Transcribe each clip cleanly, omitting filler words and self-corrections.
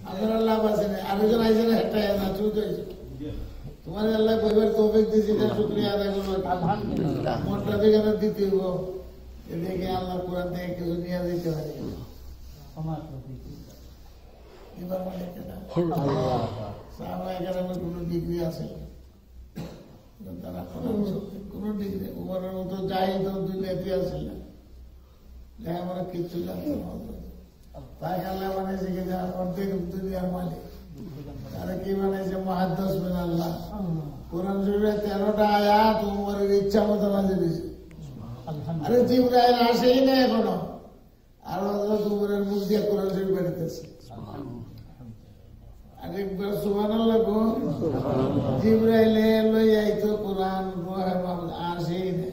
আপনার লাভ আছে না, আরেকজন আইসে না, একটা না চুপ হয়েছে। তোমার আল্লাহ কইবার তৌফিক দিয়েছে, এটা শুকরিয়া আদায় করবো। মনটা যেখানে দিতে হইব, এদিকে আল্লাহ কোরআন থেকে কিছু নিয়ে দিতে পারে। এবার মানে কেনা সাহাবায়ে কোনো ডিগ্রি আছে, তারা কোনো ডিগ্রি উমরের মতো যাই তো দুনিয়াতে আছে না, আমরা কিচ্ছু জানতাম না। তাই আল্লাহ বানাইছে কি অর্ধেক দুনিয়ার মালিক। তারা কি বানাইছে? মুহাদ্দিস বিন আল্লাহ। কোরআন শরীফে 13টা আয়াত উমরের ইচ্ছা মতো নাযিল হয়েছে। আরে জিবরাইল আসেই না এখনো, আর হযরত উমরের মুখ দিয়ে কোরআন শরীফ বেরোতেছে। আরেকবার সুবহানাল্লাহ গো, জিবরাইল লই আইতো কোরআন আসেই না,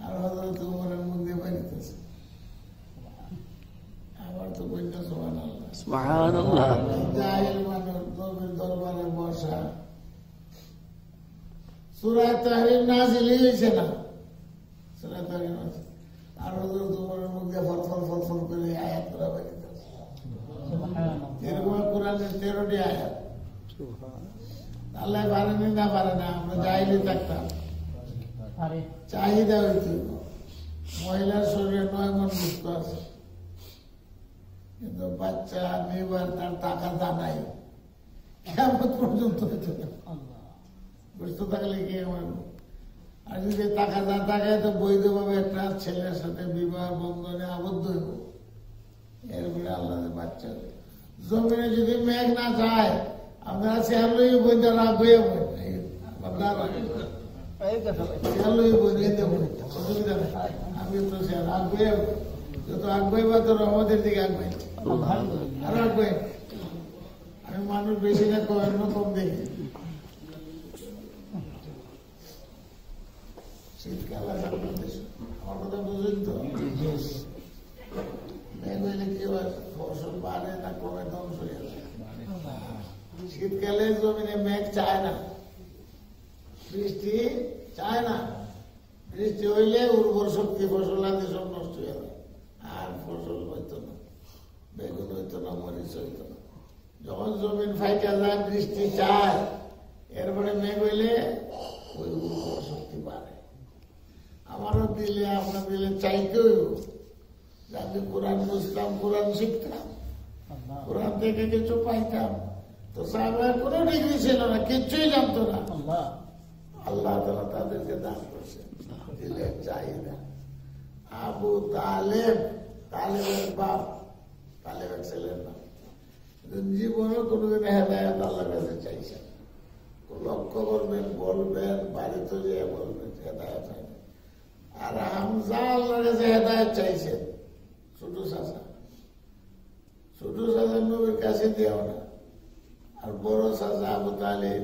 আর হযরত উমরের মুখ দিয়ে বেরোতেছে। আবার তো বলতে সুবহানাল্লাহ সুবহানাল্লাহ। জাহিল মানুষ নবীর দরবারে বসা, সূরা তাহরিম নাযিল হয়েছে না, সূরা তাহরিম আছে, আর হযরত উমরের মুখ দিয়ে ফরফর ফরফর করে আয়াত করা বেরিয়েছে। এরকম কোরআনের 13টি আয়াত। আল্লাহ পারেনি না পারে না, আমরা জাহিলি থাকতাম। চাহিদা হইত, মহিলার শরীরে 9 মণ গোশত আছে, কিন্তু বাচ্চা নিবার তার টাকা দানাই কিয়ামত পর্যন্ত হইতো না। গোশত থাকলে কি আমার, আর যদি টাকা না থাকে তো বৈধভাবে একটা ছেলের সাথে বিবাহ বন্ধনে আবদ্ধ হইব, এরপরে আল্লাহ বাচ্চা। জমিনে যদি মেঘ না যায়, আপনারা শেয়ারলই বই রাগ হয়ে অসুবিধা নেই। আমি তো সে আগ্রহে যত আগ্রহী বা তো রহমতের দিকে আগ্রহী, আরো আগ্রহী। আমি মানুষ বেশি না কম দেখি। শীতকাল আমার কথা বুঝুন তো, মেঘ হইলে কি হয়, ফসল বাড়ে না কমে, ধ্বংস হয়ে যায়। শীতকালে জমিনে মেঘ চায় না, বৃষ্টি চায় না। বৃষ্টি হইলে উর্বর শক্তি ফসল আদি সব নষ্ট হয়ে যায়, আর ফসল হইতো না, বেগুন হইতো না, মরিচ হইতো না। যখন জমিন ফাইটা যায়, বৃষ্টি চায়, এরপরে মেঘ হইলে ওই উর্বর শক্তি বাড়ে। আমারও দিলে আপনার দিলে চাইতে হইব, আমি কোরআন বুঝতাম, কোরআন শিখতাম, কোরআন থেকে কিছু পাইতাম। তো সাহাবায়ে কোনো ডিগ্রি ছিল না, কিচ্ছুই জানতো না। আল্লাহ তাআলা তাদেরকে দান করছে দিলের চাহিদা। আবু তালেব, তালেবের বাপ, তালেবের ছেলের নাম, জীবনে কোনোদিন হেদায়েত আল্লাহর কাছে চাইছেন। লক্ষ্য করবেন, বলবেন, বাড়িতে গিয়ে বলবেন হেদায়েত হয়নি। আর হামজা আল্লাহর কাছে হেদায়েত চাইছেন, ছোট চাচা, ছোট চাচা নবীর কাছে দিয়েও না। আর বড় চাচা আবু তালেব,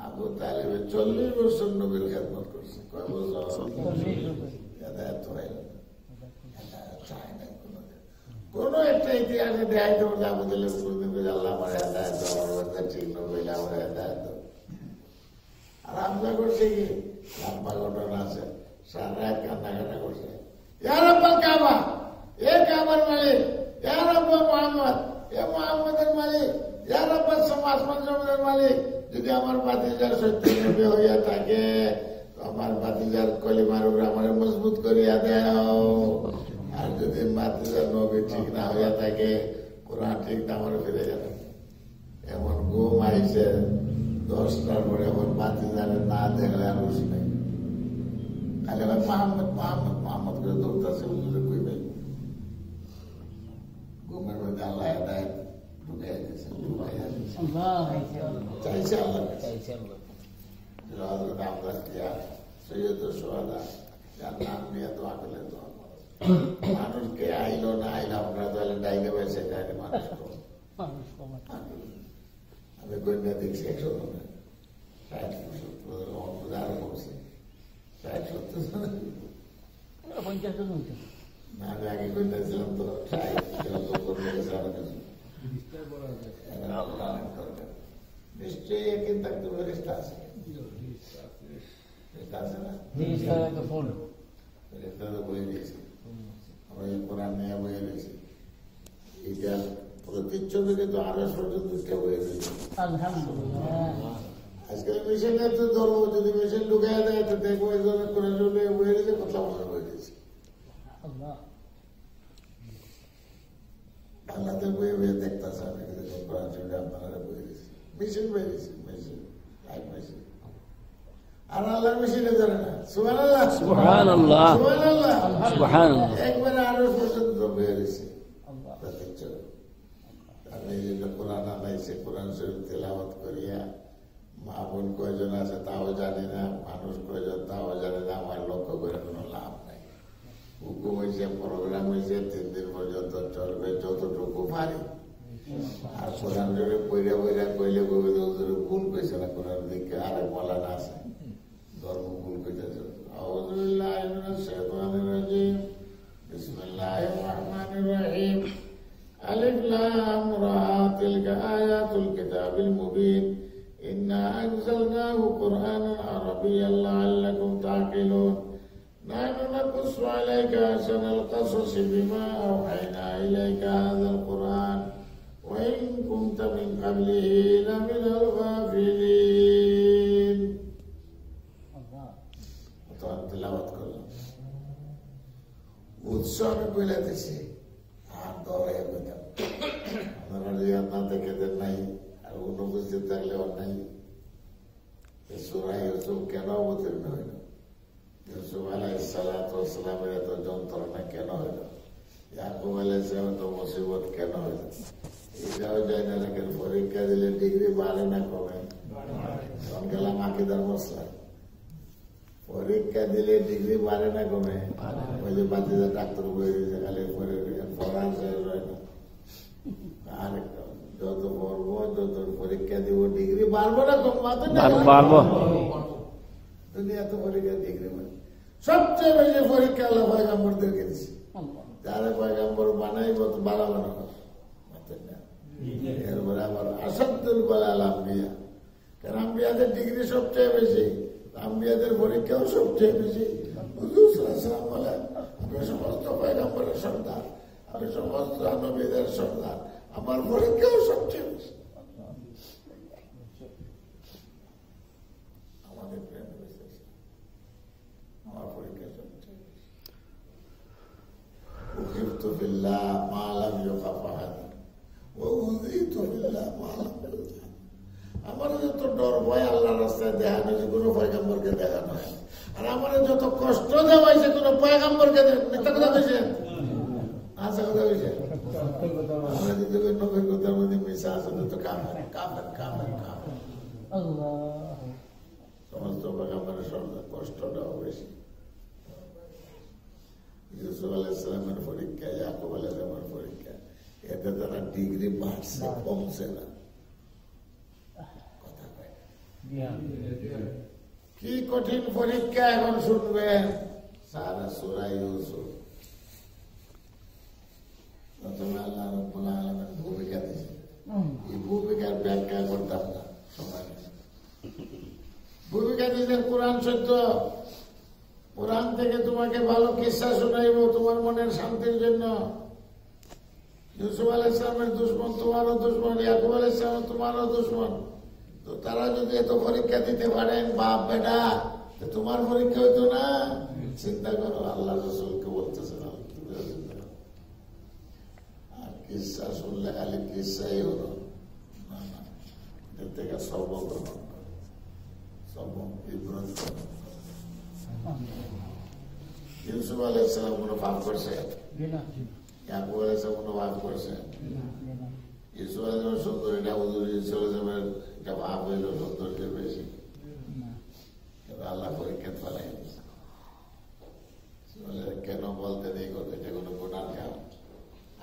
আবু তালেবের 40 বছর নবীর খেদমত করছে। কয় বছর? হেদায়েত হইল চায় না কোন একটা ইতিহাসে দেখাইতে পারছে আবু তালেব কোনদিন আল্লাহ আমার হেদায়েত দাও, ঠিক নবীল আমার হেদায়েত দাও। আর হামজা করছে কি, লম্বা ঘটনা আছে, সারা রাত কান্নাকাটা করছে, ইয়া রাব্বাল কাবা, এ কাবার মালিক, ইয়া রাব্বা মুহাম্মদ, এ মুহাম্মদের মালিক, ইয়া রাব্বাস আসমান জমিনের মালিক, যদি আমার ভাতিজার সত্য নবী হইয়া থাকে, আমার ভাতিজার কলিমার উপর আমার মজবুত করিয়া দাও। আর যদি ভাতিজার নবী ঠিক না হইয়া থাকে, কোরআন ঠিক না আমার ফিরে যাবে। এমন ঘুম আইছে 10টার পরে আমার ভাতিজারে না দেখলে আর বসি নাই, খালি আমার মোহাম্মদ মোহাম্মদ মোহাম্মদ করে দৌড়তেছে, কই ভাই ঘুমের মধ্যে আল্লাহ হেদায়েত ঢুকাইয়া দিয়েছে, চাইছে আল্লাহ মানুষকে আইলো না আইলো, আপনারা তাহলে ডাইলে বেসে যায় মানুষ। আমি কন্যা দেখছি 100 জনের, 60-70 আরো কমছে, 60-70 না। আমি আগে কন্যা ছিলাম তো, নিশ্চয়ই একদিন থাকতে পারে, রিস্তা আছে, রিস্তা আছে না, রিস্তা তো বলে দিয়েছি। আমরা পর্যন্ত কিন্তু আরস পর্যন্ত উঠে হয়ে গেছে। আলহামদুলিল্লাহ। আজকে মেশিনের তো ধরবো, যদি মেশিন ঢুকাই দেয় তো দেখবো একজনের করে হয়ে গেছে, কথা মনে হয়ে গেছে। আল্লাহ। বাংলাতে বয়ে বয়ে দেখতেছে, আমি কিন্তু কোরআন শরীফে আপনারা বয়ে গেছি, মেশিন বয়ে গেছি, মেশিন লাইভ মেশিন। আর আল্লাহর মেশিনে ধরে না। সুবহানাল্লাহ, সুবহানাল্লাহ, সুবহানাল্লাহ, সুবহানাল্লাহ। একবারে আরো পর্যন্ত বয়ে গেছে। আল্লাহ। দেখছো, আমি এই জন্য কোরআন আনাইছে, কোরআন শরীফ তেলাওয়াত করিয়া মা বোন কয়জন আছে তাও জানি না, মানুষ কয়জন তাও জানি না, আমার লক্ষ্য করে কোনো লাভ নাই। হুকুম হয়েছে, প্রোগ্রাম হয়েছে, 3 দিন পর্যন্ত চলবে, যতটুকু পারি। আর কোরআন শরীফ পইরা পইরা কইলে কইবে ভুল কইছে না, কোরআন দিকে আরে বলা না আছে, ধর্ম ভুল কইতেছে। আউযু বিল্লাহি মিনাশ শাইতানির রাজিম, বিসমিল্লাহির রহমানির রহিম। আলিফ লাম রা, তিলকা আয়াতুল কিতাবিল মুবিন। ইন্না আনজালনাহু কুরআনান আরাবিয়্যান লাআল্লাকুম তা'কিলুন। نحن نقص عليك أحسن القصص بما أوحينا إليك هذا القرآن وإن كنت من قبله لمن الغافلين. তিলাওয়াত করলাম, উৎসবে বলে দিছি, আর দৌড়ে বললাম আপনারা রিয়াদ না থেকে দেন নাই, আর অনুপস্থিত থাকলে অন্যায়। সূরা ইউসুফ কেন অবতীর্ণ হইল? ইউসুফ আলাইহিস সালাতু ওয়াস সালামের এত যন্ত্রণা কেন হইল? ইয়াকুব আলাইহিস সালাম তো মুসিবত কেন হইল? এটাও যায় না, লেখেন পরীক্ষা দিলে ডিগ্রি বাড়ে না কমে? তখন গেলাম আকিদার মশলা, পরীক্ষা দিলে ডিগ্রি বাড়ে না কমে? ওই যে বাচ্চাদের ডাক্তার বলে দিয়েছে, খালি পড়া শেষ হয় না। আর যত পড়বো, যত পরীক্ষা দিব, ডিগ্রি বাড়বো না কমবে? বাড়বো। দুনিয়া তো পরীক্ষা ডিগ্রি মানে সবচেয়ে বেশি পরীক্ষা আল্লাহ পয়গম্বরদেরকে দিচ্ছে। যারা পয়গম্বর বানাইব তো বাড়াবো না, এরপরে আবার আসাদুল বালাল আম্বিয়া, কারণ আম্বিয়াদের ডিগ্রি সবচেয়ে বেশি, আম্বিয়াদের পরীক্ষাও সবচেয়ে বেশি। হুজুর সাল্লাল্লাহু আলাইহি ওয়াসাল্লাম বলেন, আমি সমস্ত পয়গম্বরের সর্দার, আমি সমস্ত নবীদের সর্দার, আমার পরীক্ষাও সবচেয়ে বেশি। আমাদের প্রেম বেশি, আমার পরীক্ষা সবচেয়ে বেশি। উখিফতু বিল্লাহ মা লাম ইউখাফ আহাদ ওয়া উযীতু বিল্লাহ মা লাম ইউযা। আমার যত ডর ভয় আল্লাহর রাস্তায় দেখানো হয়েছে, কোনো পয়গম্বরকে দেখানো হয়। আর আমার যত কষ্ট দেওয়া হয়েছে, কোনো পয়গম্বরকে মিথ্যা কথা কইছে, আশা কথা কইছে। আমরা যদি নবীর কথার মধ্যে মিশা আছে তো কাফের কাফের কাফের কাফের। আল্লাহ। সমস্ত পয়গম্বরের সর্দার, কষ্টটাও বেশি। ইউসুফ আলাইহিস সালামের পরীক্ষা, ইয়াকুব আলাইহিস সালামের পরীক্ষা, এতে তারা ডিগ্রি বাড়ছে, কমছে না। কথা কয় কি কঠিন পরীক্ষা এখন শুনবেন। সারা সূরা ইউসুফ প্রথমে আল্লাহ রাব্বুল আলামিন ভূমিকা দিয়েছে, এই ভূমিকার ব্যাখ্যা করতাম না, সময় নেই। ভূমিকা দিলেন কোরআন সত্য, কোরআন থেকে তোমাকে ভালো কিসসা শোনাইব তোমার মনের শান্তির জন্য। ইউসুফ আলাইহিস সালামের দুশমন তোমারও দুশমন, ইয়াকুব আলাইহিস সালাম তোমারও দুশমন। তো তারা যদি এত পরীক্ষা দিতে পারেন, বাপ বেটা, তোমার পরীক্ষা হইতো না? চিন্তা করো, আল্লাহ রাসূলকে বলতেছে না। আর কিসসা শুনলে খালি কিসসাই হলো না, না, এর থেকে সবক গ্রহণ করো, সবক ইবরত করো। ইউসুফ আলাইহিস সালাম কোনো পাপ করছে? ইয়াকুব আলাইহিস সালাম কোনো পাপ করছে? ইউসুফ আলাইহিস সালাম সুন্দর, এটা হুজুর ইউসুফ আলাইহিস সালামের এটা পাপ হইল সৌন্দর্যের বেশি। আল্লাহ পরীক্ষা ফেলাই কেন বলতেন এই কথা, এটা কোনো গুনার কাম?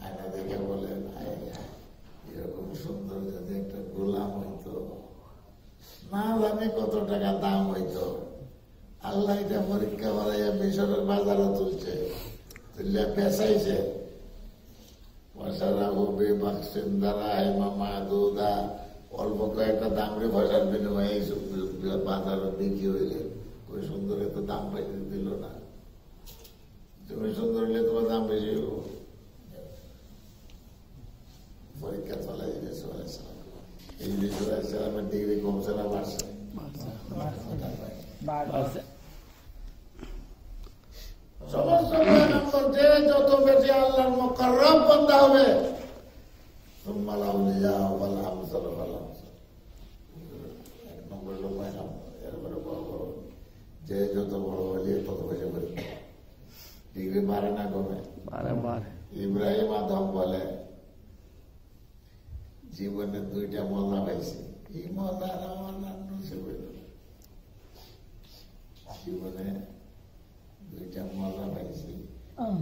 আয়না দেখে বলেন, এরকম সুন্দর যদি একটা গোলাম হইতো, না জানি কত টাকা দাম হইতো। আল্লাহ এটা পরীক্ষা বাড়াইয়া মিশরের বাজারে তুলছে, তুললে পেঁচাইছে। অল্প কয়েকটা দামরে পয়সার বিনিময়ে বাজারে বিক্রি হইলে ওই সুন্দর এত দাম পাইতে দিল না। তুমি সুন্দর হলে তোমার দাম বেশি হইব। পরীক্ষা চলাই আলাইহিসসালামের ডিগ্রি কমছে না বাড়ছে? সমস্ত পয়গম্বর যে যত বেশি আল্লাহর মুকাররব বান্দা হবে, সুম্মাল আউলিয়া ওয়াল আমসাল ওয়াল আমসাল, এক নম্বর হলো পয়গম্বর, এরপরে বড় বড় যে যত বড় ওলি তত বেশি করে ডিগ্রি বাড়ে না কমে? ইব্রাহিম আদম বলে জীবনে দুইটা মজা পাইছি, এই মজা আমার নাম নসিবে, জীবনে দুইটা মজা পাইছি,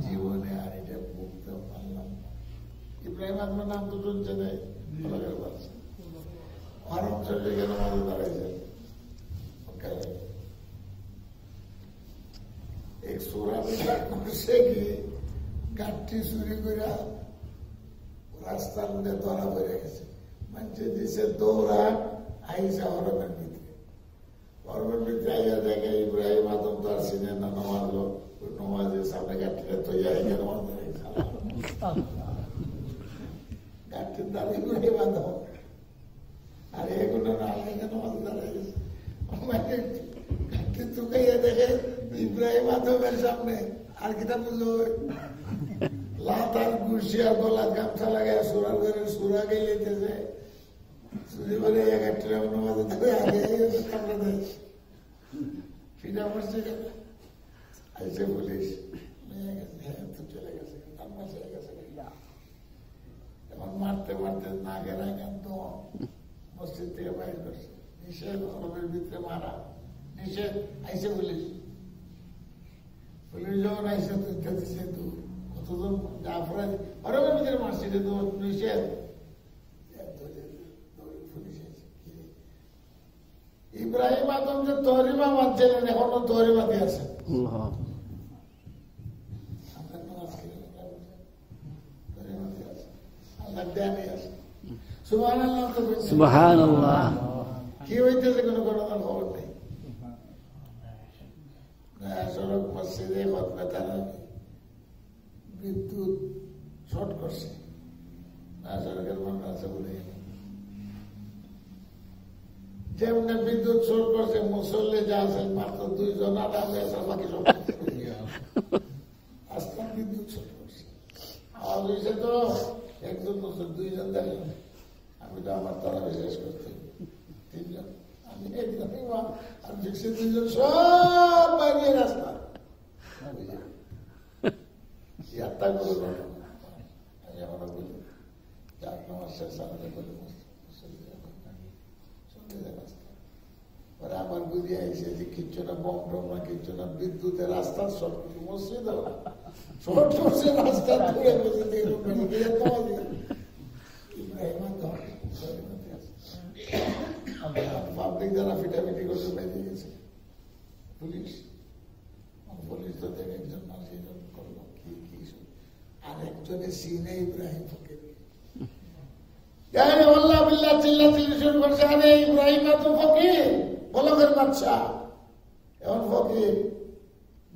জীবনে আর এটা বুঝতে পারলাম না। ইব্রাহিম আদমের নাম তো শুনছে না, আরব শরীরে কেন মজা দাঁড়াইছে? এক সোরা করছে কি গাঠটি চুরি করে রাস্তার মধ্যে ধরা পড়ে গেছে, মানুষে দিছে দৌড়া আইসা হরমের ভিতরে, হরমের ভিতরে আইয়া দেখে ইব্রাহিম আদম তো আর সিনে না নমাজলো, নমাজের সামনে গাঠটিটা তৈরি আইয়া নমাজ গাঠটির দ্বারা ইব্রাহিম আদম আর এগুলো না আলাইয়া নমাজ দাঁড়াই গেছে, গাঠটি তুকাইয়া দেখে ইব্রাহিম আদমের সামনে আর কিটা বুঝলো লাতার গুছিয়া গলা গামছা লাগায় সুরা করে সুরা গেলেছে চুরি করে একটা নমাজে ধরে আগে কামড়া দেয় ফিরা পড়ছে কেন আইসে পুলিশ চলে গেছে এখন মারতে মারতে না গেরা কান্ত মসজিদ থেকে বাইর করছে, নিষেধ হরমের ভিতরে মারা নিষেধ। আইসে পুলিশ, পুলিশ যখন আইসে তুলতে দিচ্ছে তু কতজন জাফরাজ হরমের ভিতরে মারছে তো নিষেধ। ইব্রাহিম আদম যে তহরিমা মানছিলেন এখনো তহরিমাতে আছে, সুবহানাল্লাহ। কি হইতেছে কোনো ঘটনার খবর নেই। সড়ক মসজিদে তারা বিদ্যুৎ শর্ট করছে, সড়কের মনে আছে বলে যেমন বিদ্যুৎ শর্ট করছে, মুসল্লি যা আছে মাত্র 2 জন, আর বাকি সব আস্তে বিদ্যুৎ শর্ট করছে। আওয়াজ হয়েছে তো একজন মুসল্লি 2 জন দাঁড়িয়ে, আমি তো আমার তারা শেষ করতে 3 জন, আমি একদমই আর 2 জন সব বাইরে রাস্তা ইয়ারটা করে আমি আমরা বলি যার নামাজ শেষ আমাকে বলি আমার বুঝি আইসে যে কিচ্ছু না বম টম না কিচ্ছু না, বিদ্যুতের রাস্তা সব কিছু মসজিদ শর্ট করছে, রাস্তা তুলে পাবলিক যারা ফিটাফিটি করছে বেরিয়ে গেছে, পুলিশ পুলিশ তো দেখে একজন মানুষ করলো কি কি, আর একজনের সিনে ইব্রাহিম ফকির আল্লাহ বিল্লাহ চিল্লা চিল্লি শুরু করছে, আরে ইব্রাহিম তো ফকির বলকের বাচ্চা, এমন ফকির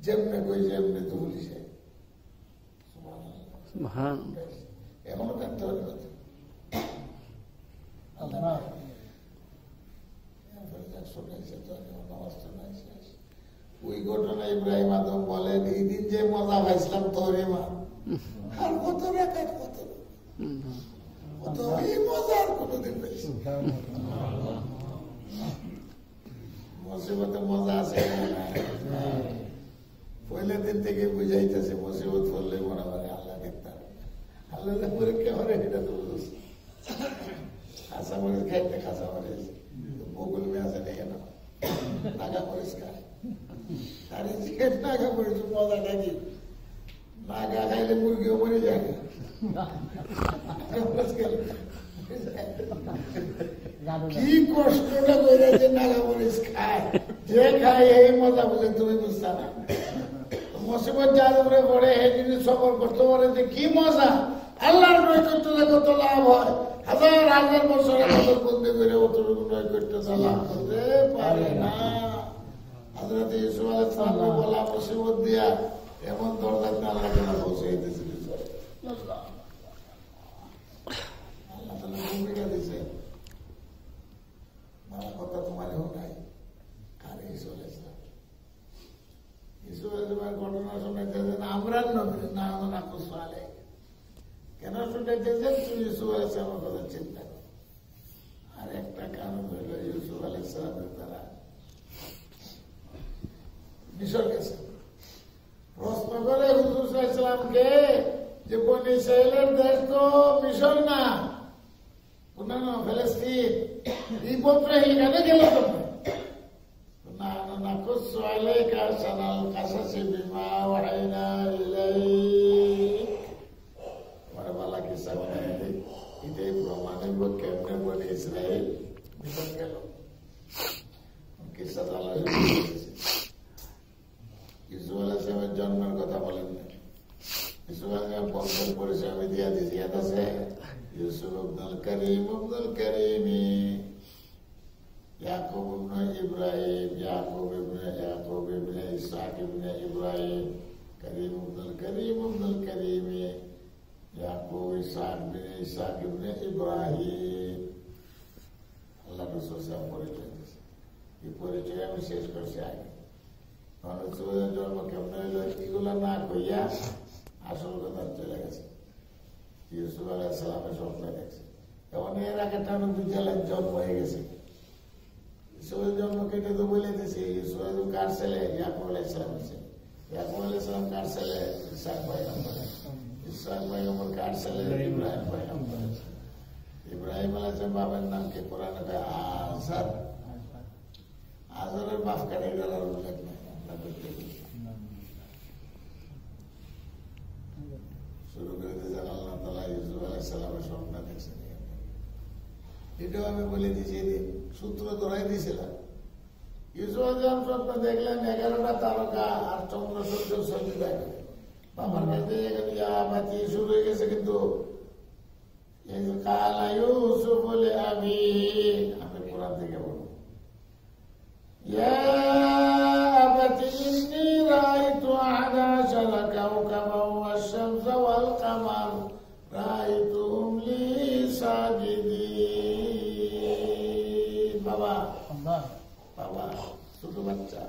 যেমনে কই যেমনে তো পুলিশে এমন করতে হবে ওই ঘটনা ইব্রাহিম আদম বলেন এই দিন যে মজা পাইছিলাম তহরিমা আর কত রেখাত কত এই মজা আর কোনদিন পাইছি। মুসিবতে মজা আছে পয়লা দিন থেকে বুঝাইতেছে, মুসিবত করলে মনে করে আল্লাহ দেখতাম, আল্লাহ পরীক্ষা করে এটা তো বুঝছি। কাঁচা মরিচ খাইতে কাঁচা মরিচ বগুল মেয়ে আছে দেখে না, নাগা মরিচ খায় তার নাগা মরিচ মজা নাকি, নাগা খাইলে মুরগিও মরে যায় কি কষ্টটা করে যে নাগা মরিচ খায়, যে খায় এই মজা বুঝে তুমি বুঝতে না। মুসিবত যার উপরে পড়ে এই জিনিস সফর করতে পারে যে কি মজা, আল্লাহর নৈকট্য কত লাভ হয়, হাজার হাজার বছরের মতো বন্দি করে অতটুকু নৈকট্য লাভ করতে পারে না। হযরত ইউসুফ আলাইহিস সালাম বলা মুসিবত দিয়া এমন দরজায় আল্লাহ তাআলা পৌঁছে দিয়েছিল, আল্লাহ তাআলা ভূমিকা দিয়েছে না না কুসলে কেন শুনতেছে তুমি ইউসুফ আলাইহিস সালামের কথা চিন্তা করো আর একটা কারণ হইল ইউসুফ আলাইহিস সালামের দ্বারা মিশর গেছে প্রশ্ন করে হুজুর সাল্লাল্লাহু আলাইহি সাল্লামকে যে বনি ইসরায়েলের দেশ তো মিশর না পুরানো ফিলিস্তিন এই পত্র এখানে গেল না না না কুস আলাইকা সানাল কাসাসি বিমা ওয়াইনা ইলাইক ওরা বলা কি সামনে এটাই প্রমাণিত কেমনে বনি ইসরায়েল মিশর গেল কিসা আল্লাহ ইউসুফ আলাইহিস সালামের জন্মের কথা বলেন না ইউসুফ আলাইহিস সালাম বংশের পরিচয় আমি দিয়ে দিয়েছি ইয়াদ আছে ইউসুফ আব্দুল করিম ইয়াকুব ইবনে ইব্রাহিম ইয়াকুব ইবনে ইসহাক ইবনে ইব্রাহিম আব্দুল করিম ইয়াকুব ইসহাক ইবনে ইব্রাহিম আল্লাহ রাসূল সাহেব পরিচয় দিয়েছে এই পরিচয় আমি শেষ করছি আগে জন্ম কেমন হইল এগুলো না কইয়া আসল কথা চলে গেছে ইউসুফ আলাইহিস সালামের স্বপ্ন দেখছে এখন এর আগে টানো বিদ্যালয়ের জন্ম হয়ে গেছে ইউসুফের জন্ম কেটে তো বলে দিয়েছে ইউসুফ কার ছেলে ইয়াকুব আলাইহিস সালামের ছেলে ইয়াকুব আলাইহিস সালাম কার ছেলে ইসহাক পয়গম্বর কার ছেলে ইব্রাহিম পয়গম্বর ইব্রাহিম আলাইহিস সালাম বাবার নাম কি কোরআনে আযর আযরের বাপ কারে গেলার উল্লেখ নাই শুরু করে দিয়েছেন আল্লাহ তাআলা ইউসুফ আলাইহিস সালামের স্বপ্ন দেখছেন এটাও আমি বলে দিয়েছি সূত্র ধরাই দিয়েছিলাম ইউসুফ আলাইহিস সালাম স্বপ্ন দেখলেন 11টা তারকা আর চন্দ্র সূর্য সজ্জিত করে বাবার কাছে বাতি শুরু হয়ে গেছে কিন্তু কালা ইউসুফ বলে আমি কোরআন থেকে বলবো يا أبت إني رأيت 11 كوكبا والشمس والقمر رأيتهم لي ساجدين বাবা ছোট বাচ্চা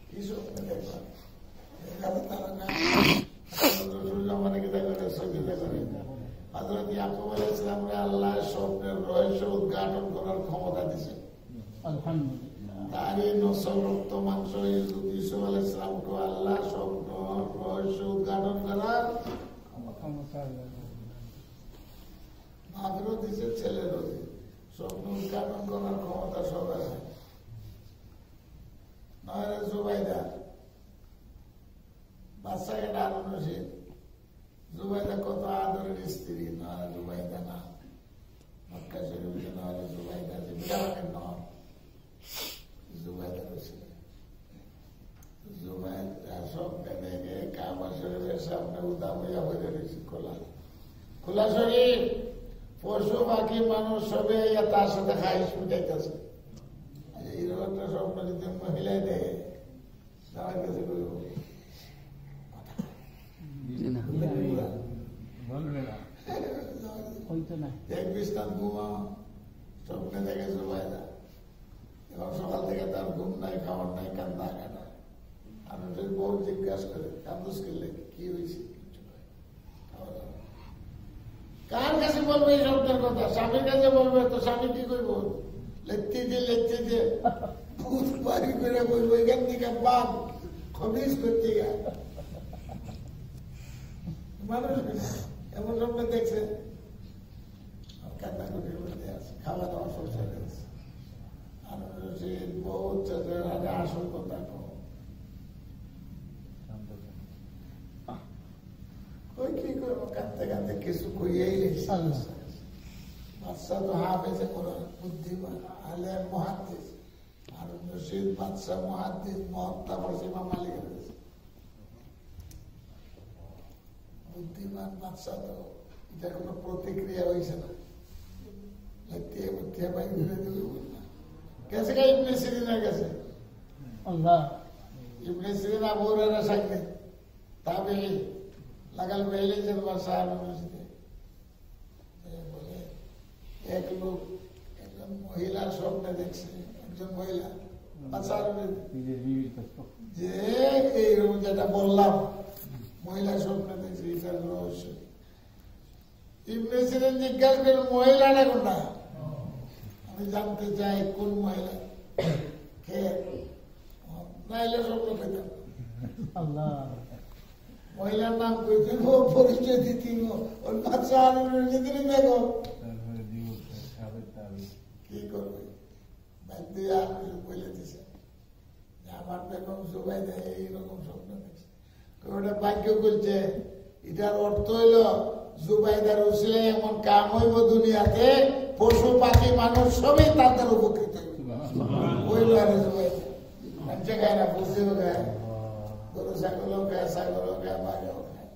কি স্বপ্ন দেখলাম তারা না মানে কি দেখে সঙ্গীতা করে হযরত ইয়াকুব আলাইহিস সালামকে আল্লাহ স্বপ্নের রহস্য উদ্ঘাটন করার ক্ষমতা দিয়েছে আলহামদুলিল্লাহ তারই নসল রক্ত মাংস ইউসুফ আলাইহিস সালামকে আল্লাহ স্বপ্ন রহস্য উদ্ঘাটন করার ক্ষমতা মাত্র দিছে ছেলেরও স্বপ্ন উদ্ঘাটন করার ক্ষমতা সবার নয় জুবাইদা বাচ্চাকে ডালানো সে জুবাইদা কত আদরের স্ত্রী নয় জুবাইদা না মক্কা শরীফে নয় জুবাইদা যে বিরাটের নয় জুবাইদার ছিল জুবাইদা স্বপ্নে দেখে কাবা শরীফের সামনে উদাম হইয়া হয়ে রয়েছে খোলা শরীর পশু পাখি মানুষ সবে তার সাথে খাইশ মিটাইতেছে এইরকম একটা স্বপ্ন যদি মহিলাই দেয় তার কাছে করবো এক বিস্তার ঘুমাও স্বপ্নে দেখে জুবাইদা এবং সকাল থেকে তার ঘুম নাই খাওয়ার নাই কান্দা কাটা আমি বহু জিজ্ঞাসা করে কান্দুস করলে কি হয়েছে কার কাছে বলবে এই স্বপ্নের কথা স্বামীর কাছে বলবে তো স্বামী কি করবো লেখতে যে বাড়ি করে বলবো এখান থেকে বাপ খবিজ করতে গা মানুষ এমন স্বপ্ন দেখছে কান্না করে বলতে আছে খাওয়া দাওয়া সব ছেড়ে গেছে বহুত আসল কথা কি করবো কাঁদতে কাঁদতে কিছু কইয়াই লেগেছে বাচ্চা তো হাফেজে কোরআন বুদ্ধিমান আলে মুহাদ্দিস আর রশিদ বাদশা মুহাদ্দিস মুহাত্তা পড়ছে ইমাম মালিকের কাছে বুদ্ধিমান বাচ্চা তো এটা কোনো প্রতিক্রিয়া হয়েছে না লেখতে বাইরে দিবে না कैसे का इब्ने सिरीना कैसे अल्लाह इब्ने सिरीना अबू हुरैरा शागिर्द ताबई लगल पहले जब साहब यूनिवर्सिटी बोले एक लोग एकदम महिला स्वप्न देखছে একজন মহিলা বাচ্চার যে এই যেটা বললাম মহিলা স্বপ্ন দেখছে, এটার রহস্য। ইবনে সিরিন জিজ্ঞাসা করেন, মহিলাটা কোনটা? আমি জানতে চাই কোন মহিলা, কে? নাইলে স্বপ্ন পেতাম। আল্লাহ মহিলার নাম কইতেন, ও পরিচয় দিতেন, ওর বাচ্চা আর নিজেরই দেখো কি করবে। বলে দিছে আমার বেগম জুবাইদা এইরকম স্বপ্ন দেখছে। ওটা ভাগ্য বলছে, এটার অর্থ হইল জুবাইদার উসলে এমন কাম হইব দুনিয়াতে, পশু পাখি মানুষ সবই তাদের উপকৃত হইল। আর জুবাইদা মানুষে খায় না, বুঝতেও খায়, গরু ছাগলও খায়, ছাগলও খায়, বাঘেও খায়।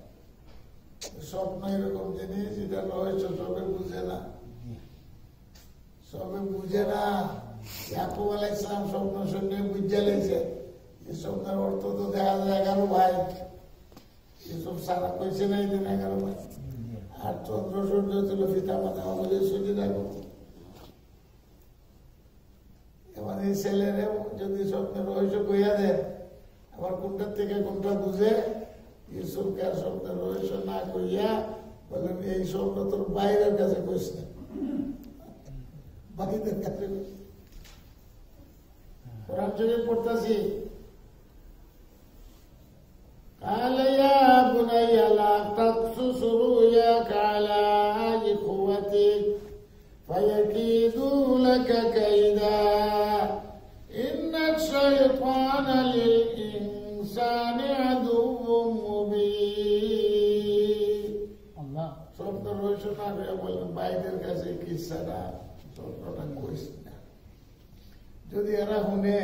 স্বপ্ন এরকম জিনিস, এটা রহস্য সবে বুঝে না, সবে বুঝে না। ইয়াকুব আলাইহিস সালাম স্বপ্ন শুনে বুঝে লেছে, এই স্বপ্নের অর্থ তো দেখা যায় 11 ভাই। এসব সারা কইছে না, এই দিন 11 ভাই। আর চন্দ্র সূর্য ছিল পিতা মাতা আমাদের সুজি রাখবো। এবার এই ছেলেরে যদি স্বপ্নের রহস্য কইয়া দেয়, আবার কোনটার থেকে কোনটা বুঝে, ইউসুফকে আর স্বপ্নের রহস্য না কইয়া বললেন, এই স্বপ্ন তোর বাইরের কাছে কইস না, বাকিদের কাছে কইস। কোরআন শরীফ পড়তাছি, قال يا بني لا تقصص رؤياك على إخوتك فيكيدوا لك كيدا إن الشيطان للإنسان عدو مبين। আল্লাহ স্বপ্ন রহস্য না করে বললেন, বাইরের কাছে কিচ্ছাটা স্বপ্নটা কইস না। যদি এরা শুনে,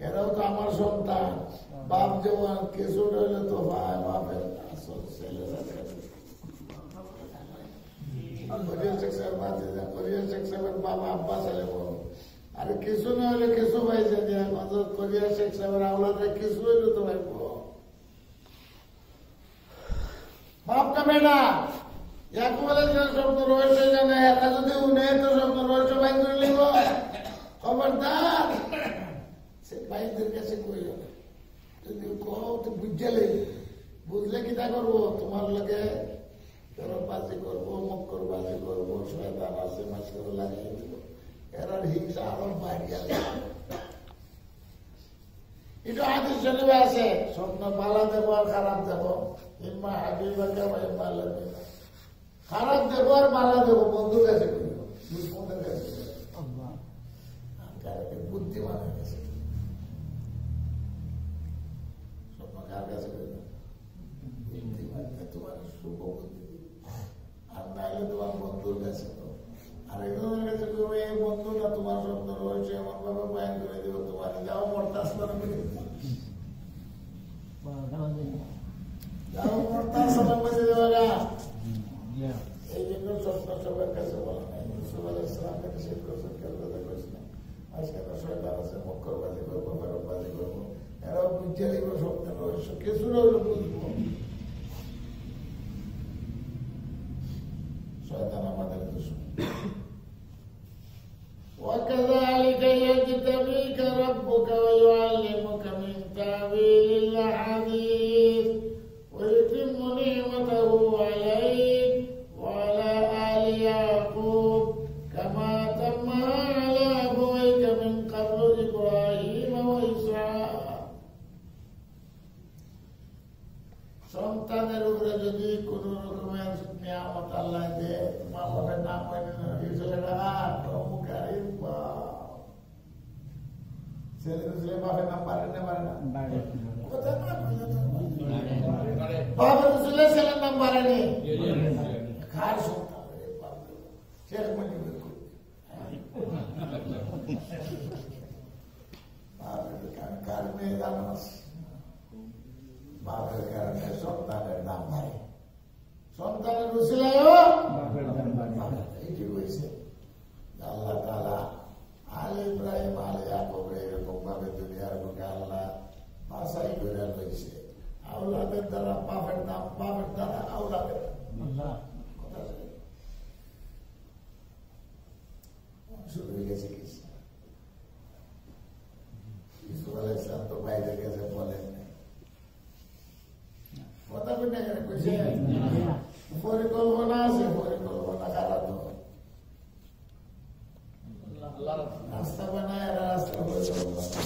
এরাও তো আমার সন্তান, বাপ যেমন কিছু রইলে তো ভাই বাপের আসল ছেলেরা বাবা আব্বা ছেলে বড়, আর কিছু না হলে কিছু পাইছে কোরিয়া শেখ সাহেবের আওলাদে কিছু হইলে তো ভাই বাপটা বেটা। ইয়াকুব আলাইহিস সালাম স্বপ্ন রহস্য জানে, এরা যদি উনে তো স্বপ্ন রহস্য বাইর করে নিব, খবরদার সে ভাইদের কাছে কইও না। যদি কও তো বুঝলে, বুঝলে কি তা করবো, তোমার লোকে বাজি করবো, মক্করবাজি করবো, শয়তান আছে মাছ করে লাগিয়ে দিব, এরার হিংসা আরো বাড়িয়ে এটা হাদিস শরীফে আছে, স্বপ্ন ভালো দেবো আর খারাপ দেবো, ইম্মা হাবিবাকে বা ইম্মা লাবিবা। খারাপ দেবো আর ভালো দেবো, বন্ধুর কাছে করিব, দুশ্মনের কাছে বুদ্ধিমানের কাছে। স্বপ্ন কার কাছে করিব? তোমার শুভ বুদ্ধি, আর নাইলে তোমার বন্ধুর কাছে। আর একজনের কাছে করবো, এই বন্ধুটা তোমার স্বপ্ন রয়েছে এমন ভাবে বয়ান করে দিব, তোমার যাও মর্তাস্তনা করে যাও মর্তাস্তনা করে দেবে না। এই জন্য স্বপ্ন সবার কাছে বলা নাই। ইউসুফ আলাইহিস সালামের কাছে কেউ কথা কইস না, আজকে তো শয়তান আছে, মক্করবাজি করবো, ফেরতবাজি করবো, এরাও বুঝে নিব স্বপ্নের রহস্য, কিছু রইল বুঝবো। শয়তান আমাদের দুশমন। وكذلك يجتبيك ربك ويعلمك من تأويل الأحاديث ويتم نعمته عليك وعلى آل يعقوب كما أتمها على أبويك من قبل إبراهيم وإسحاق। সন্তানের উপরে যদি কোন রকমের নিয়ামত আল্লাহ দেয়, মা বাবার নাম মেনে ছেলে বাপের নাম পারে না, পারে না, বাবার ছেলে ছেলের নাম পারেনি, কার সন্তান শেষ মনে কার মেয়ে জানাস, বাপের কারণে সন্তানের নাম পারে, সন্তানের রুসিলায়ও এইটি হয়েছে। আল্লাহ তাআলা আলে ইব্রাহিম আলে ইয়াকুব এরকম ভাবে দুনিয়ার বুকে আল্লাহ বাছাই করে লইছে, আওলাদের দ্বারা বাপের নাম, বাপের দ্বারা আওলাদের শুরু হয়ে গেছে। ইউসুফ আলাইহিস সালাম তো বাইরে গেছে বলেন নাই, কথা বুঝছে পরিকল্পনা আছে, পরিকল্পনা খারাপ রাস্তা বানায়, রাস্তা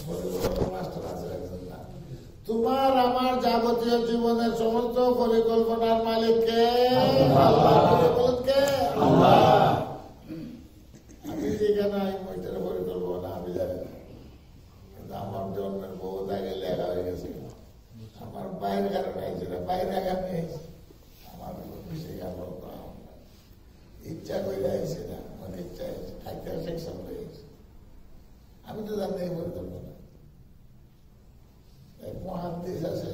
পরিকল্পনা মাস্টার আছে একজন না। তোমার আমার যাবতীয় জীবনের সমস্ত পরিকল্পনার মালিক কে? আমি যেখানে ওইটার পরিকল্পনা আমি জানি না, কিন্তু আমার জন্মের বহু আগে লেখা হয়ে গেছে। আমার বাইরে কারণে হয়েছে না, বাইরে আগামী হয়েছে আমার ইচ্ছা করে আইছে না, মানে ইচ্ছা হয়েছে থাকতে সেকশন হয়ে গেছে। আমি তো জানি এই পরিকল্পনা। এক মহাদেশ আছে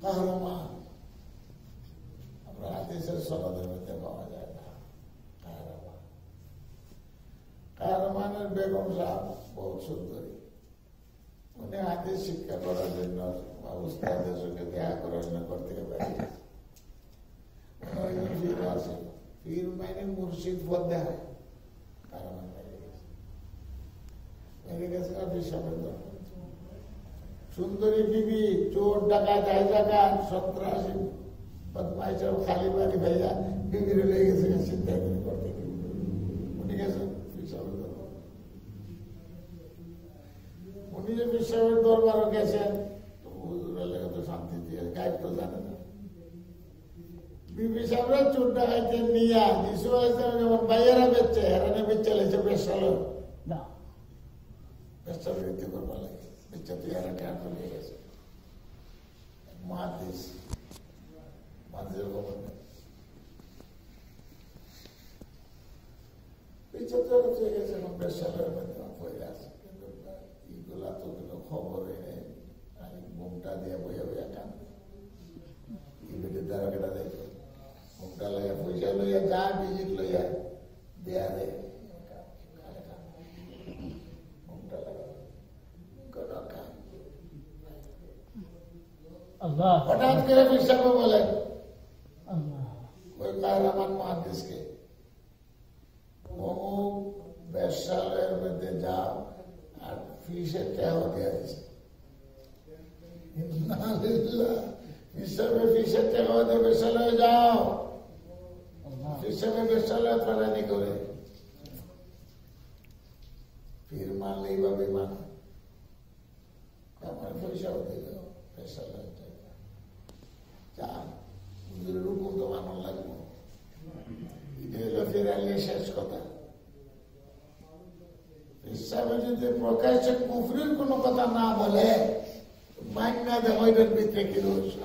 কাহরমান, আমরা হাদিসের সনদের মধ্যে পাওয়া যায় না। কাহরমান, কাহরমানের বেগম সাহেব বহু সুন্দরী। উনি হাদিস শিক্ষা করার জন্য বা উস্তাদের সঙ্গে দেখা করার জন্য করতে পারে। ফির আছে, ফির মানে মুর্শিদ পদ দেখায়। কাহরমান মেরে গেছে সুন্দরী বিবি, চোর ডাকাত, হাইজাকার, সন্ত্রাসী, বদমাইশ, খালি বাড়ি ভাইয়া বিবির লেগে গেছে চিন্তা করে করতে। উনি গেছেন উনি যে বিশ্বের দরবারও গেছেন, হুজুরের লেগে তো শান্তি দিয়ে গাইড তো জানে না। বিবি সাহেবরা চোর ডাকাইতে নিয়া যিশু আলাইহিস যেমন ভাইয়েরা বেচছে, হেরানে বেচছে লেছে বেশালো বেচা বিরতি করবার লাগে। বেচা তুই হেরা টেয়ার নিয়ে গেছে মহাদেশ, মহাদেশের খবর নেই। পিছাত্তর হয়ে গেছে, এখন বেশালের মধ্যে হয়ে আছে, কিন্তু এইগুলা তো কোনো খবরে নেই। আমি মুখটা দিয়ে বইয়া বইয়া কান ইবেটে দ্বারা কেটা দেখো, মুখটা লইয়া পয়সা লইয়া যা ভিজিট লইয়া দেয়া দেয়, মুখটা লাগা কোনো কাম। হঠাৎ করে বিশ্বাস বলেন ওই কাহরমান মহাদেশকে অমুক ব্যবসালয়ের মধ্যে যাও আর ফিসের টাকা দেওয়া দিয়েছে। হিসাবে ফিসের টাকা দিয়ে ব্যবসালয়ে যাও, হিসাবে ব্যবসালয়ে ফেরানি করে ফির মানলেই বা বিমান আমার পয়সাও দিল ব্যবসালয়ে রূপ তো মানন লাগবো। এটা হলো ফেরালে শেষ কথা। হিসাবে যদি প্রকাশ্যে কুফরির কোনো কথা না বলে, মাইনা দেখো এটার ভিতরে কি রয়েছে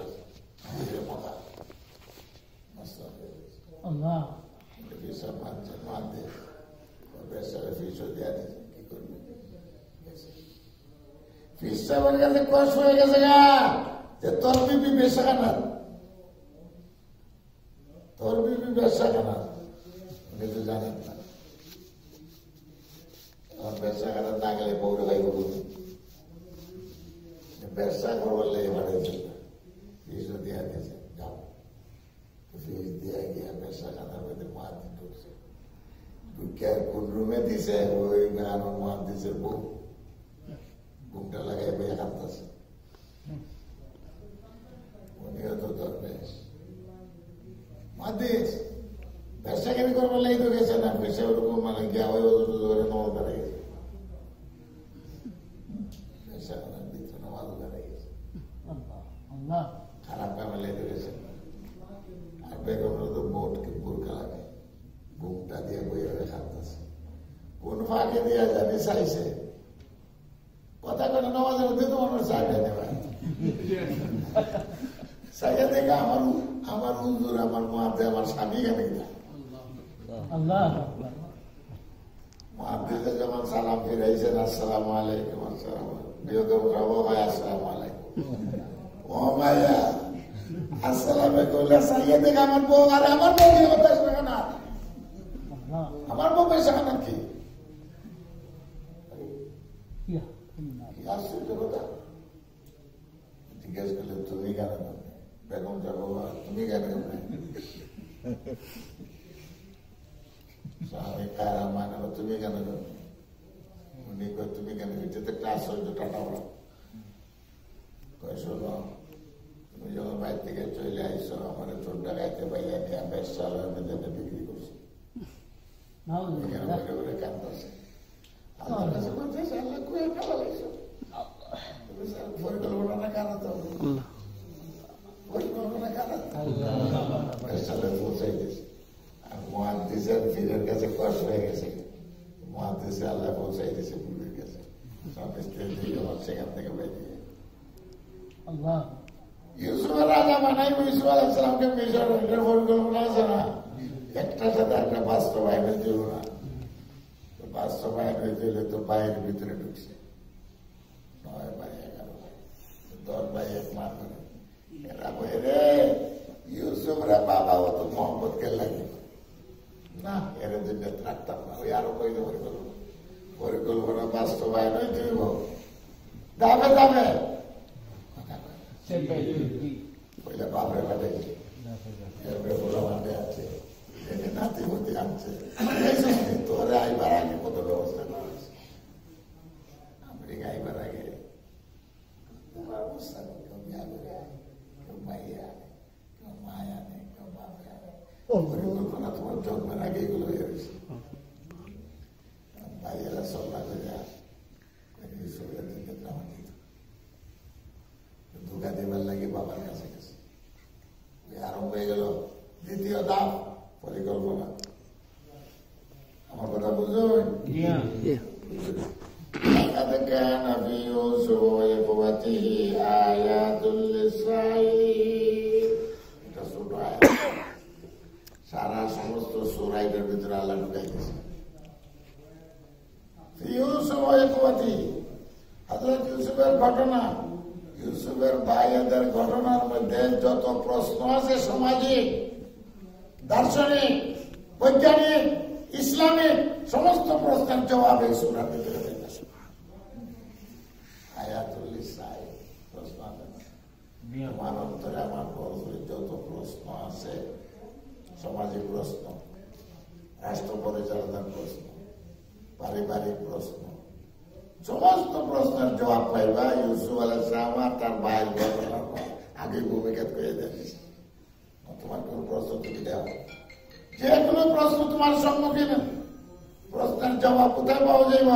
ফিসাবের কাছে কষ্ট হয়ে গেছে গা যে তোর বিবি বেশা কানা, তোর বিবি বেশা কানা, কিন্তু জানেন না। ব্যবসা করার না গেলে বউরে ভাই বলুন ব্যবসা করলে এবারে ফিস দিয়া দিয়েছে, যাও ফিস দিয়া গিয়া ব্যবসা খানার মধ্যে মাহাদিন ঢুকছে। ঢুকিয়ার কোন রুমে দিছে, ওই মেয়ানোর মহাদিসের বউ ঘুমটা লাগাই বইয়া কাঁদতেছে। উনিও তো দরবেশ মহাদিস ব্যবসা কেন করবার লাগি তো গেছে না, ব্যবসা ওরকম মানে গিয়া ওই ধরে নমাজ দাঁড়িয়ে গেছে, ব্যবসা করার ভিতরে নমাজ দাঁড়িয়ে গেছে, খারাপ কামে লেগে গেছে। আর বেগমের তো বোটকে বোরকা লাগে, বুকটা দিয়ে বইয়ে খাচ্ছে। কোন ফাঁকে দিয়া জানি চাইছে কথা করে নমাজের মধ্যে তো মানুষ চাইটা নেবে চাইয়া দেখে আমার হুজুর, আমার মাতে, আমার স্বামী কেন মহাদিসে যেমন সালাম ফিরাইছেন, আসসালামু আলাইকুম, আসসালাম বিয়োগম রাবো ভাই, আসসালামু আলাইকুম, ও ভাইয়া আসসালামে কইলা চাইয়া দেখে আমার বউ, আর আমার বউ বেশ না, আমার বউ বেশ না কি আশ্চর্য কথা। জিজ্ঞেস করলে তুমি কেন বেগম যাবো, তুমি কেন মানে তুমি কেন উনি তুমি কেন, এটা একটা আশ্চর্য টাটা বলো। শোনো তুমি যখন বাইরে থেকে চলে আইসো আমার ছোট ডাকাইতে পাইলে নিয়ে ব্যবসার মধ্যে বিক্রি করছি এখানে বলে বলে কান্দছে আল্লাহর কাছে বলতেছে আল্লাহ কুয়ে ফেলা লাগছো পরিকল্পনা কানাতে হবে পরিকল্পনা কানাতে ব্যবসাটা পৌঁছাই দিয়েছে আর মহাদেশের ফিরের কাছে কষ্ট হয়ে গেছে মহাদেশে আল্লাহ পৌঁছাই দিয়েছে পূর্বের কাছে সব স্ত্রী দিকে সেখান থেকে বেরিয়ে ইউসুফের রাজা বানাইব ইউসুফ আলাইসালামকে মিশর পরিকল্পনা আছে না একটার সাথে একটা বাস্তবায়ন হইতে না বাস্তবায়ন হইতে হলে তো বাইরের ভিতরে ঢুকছে 9 বাই 11 10 বাই 1 মার ধরে এরা বলে রে ইউসুফরা বাবা অত মোহাম্মদ কে লাগে না এর জন্য রাখতাম না ওই আরো কইতে পরিকল্পনা বাস্তবায়ন হইতে হইব দাবে দাবে পয়লা বাপরে পাঠাইছে এরপরে বলা মাঠে আছে নাতি হতে আনছে তোরে আইবার আগে কত ব্যবস্থা করা হয়েছে আমেরিকা আইবার আগে তোমার অবস্থা কেউ বিয়া করে আনে কেউ মাইয়া আনে কেউ মায় আনে কেউ বাপে আনে পরিকল্পনা তোমার জন্মের আগে এগুলো হয়ে গেছে ভাইয়েরা সল্লা করে শরীরের দিকে আমার দিত ধোকা দেবার লাগে বাবার কাছে গেছে আরম্ভ হয়ে গেল দ্বিতীয় ধাপ পরিকল্পনা আমার কথা বুঝুন সারা সমস্ত সুরাইটের ভিতরে আল্লাহ ঢুকাই গেছে হযরত ইউসুফের ঘটনা ইউসুফের ভাইদের ঘটনার মধ্যে যত প্রশ্ন আছে সামাজিক দার্শনিক বৈজ্ঞানিক ইসলামিক সমস্ত প্রশ্নের জবাব এই সূরার ভিতরে রয়েছে আয়াতুল ইসরাঈল প্রশ্ন আছে আমার অন্তরে আমার বলতে যত প্রশ্ন আছে সামাজিক প্রশ্ন রাষ্ট্র পরিচালনার প্রশ্ন পারিবারিক প্রশ্ন সমস্ত প্রশ্নের জবাব পাইবা ইউসুফ আলাইহিস সালাম আর তার ভাইয়ের ঘটনার আগে ভূমিকা করে দিয়েছে তোমার কোন প্রশ্ন তুমি দাও যে কোনো প্রশ্ন তোমার সম্মুখীন প্রশ্নের জবাব কোথায় পাওয়া যাইব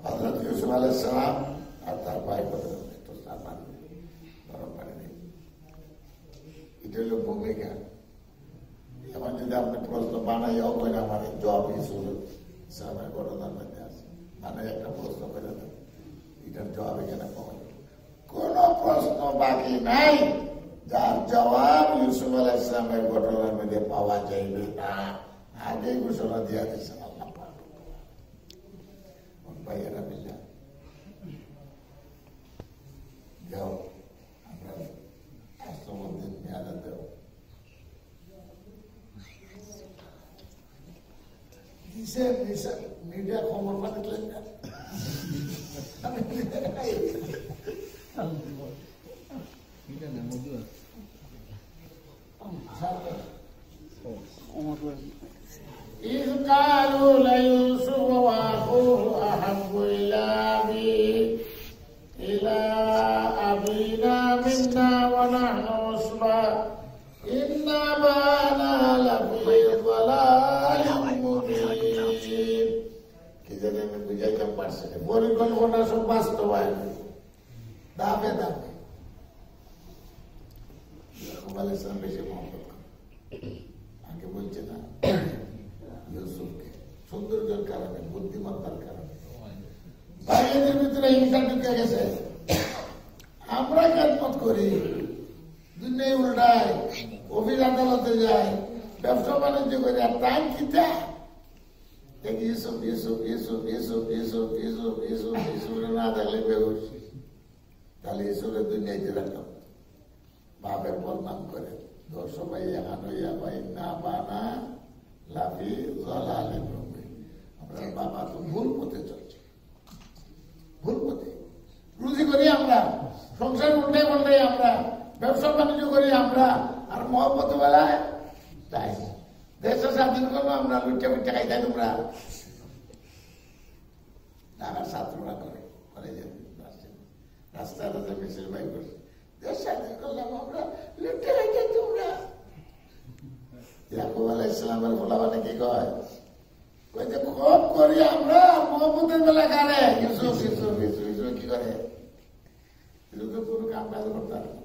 হযরত ইউসুফ আলাইহিস সালাম আর তার ভাই কথা একটু সামান গরম পানি দিন এটা হলো ভূমিকা এবার যদি আপনি প্রশ্ন বানাইও করেন আমার জবাব ইউসুফ সালামের ঘটনার মধ্যে আছে মানে একটা প্রশ্ন করে দেন এটার জবাব এখানে পাওয়া যাবে কোন প্রশ্ন বাকি নাই যার জবাব ইউসুফ আলাইহিস সালামের ঘটনার মধ্যে পাওয়া যাইবে না আগে ঘোষণা দিয়া দিয়েছেন আল্লাহ পাক ভাইয়েরা মিলে যাও আমরা আশ্রমদিন মেয়াদা দেব মিডিয়া খবর পাঠালেন না إذ قالوا ليوسف وأخوه أحب إلى أبينا منا ونحن عصبة إن أبانا لفي ضلال مبين কি জানি আমি বুঝাইতে পারছি না পরিকল্পনা সব বাস্তবায়ন দাবে দাবে ইয়াকুব আলাইহিস সালাম বেশি মহব্বত করে আগে বলছে না ইউসুফকে সৌন্দর্যের কারণে বুদ্ধিমত্তার কারণে ভাইয়েদের ভিতরে হিংসা ঢুকে গেছে আমরা খেদমত করি দুনিয়ায় উল্টায় অফিস আদালতে যায় ব্যবসা বাণিজ্য করি আর টাইম কিতা ইউসুফ ইউসুফ ইউসুফ ইউসুফ ইউসুফ ইউসুফ ইউসুফ ইউসুফের না দেখলে বেহুশ তাহলে ইউসুফের দুনিয়ায় রাখতাম বাপের বদনাম করে দর্শ ভাই এখান হইয়া ভাই না বানা লাফি জলালে আমরা বাবা তো ভুল পথে চলছে ভুল পথে রুজি করি আমরা সংসার উল্টে উল্টে আমরা ব্যবসা বাণিজ্য করি আমরা আর মহব্বত বেলায় তাই দেশের স্বাধীন করবো আমরা লুটে ফুটে খাই তাই তোমরা ঢাকার ছাত্ররা করে কলেজের রাস্তায় মিছিল বাই করছে দেশ স্বাধীন করলাম আমরা, লুটে রেখে তোমরা। ইয়াকুব আলাইহিস সালামের ফলাফলে কি কয়? কইতে খুব করি আমরা মোহাম্মদের বেলা কারে ইউসুফ ইউসুফ ইউসুফ ইউসুফ কি করে? ইউসুফ কোনো কাম কাজ করতাম না।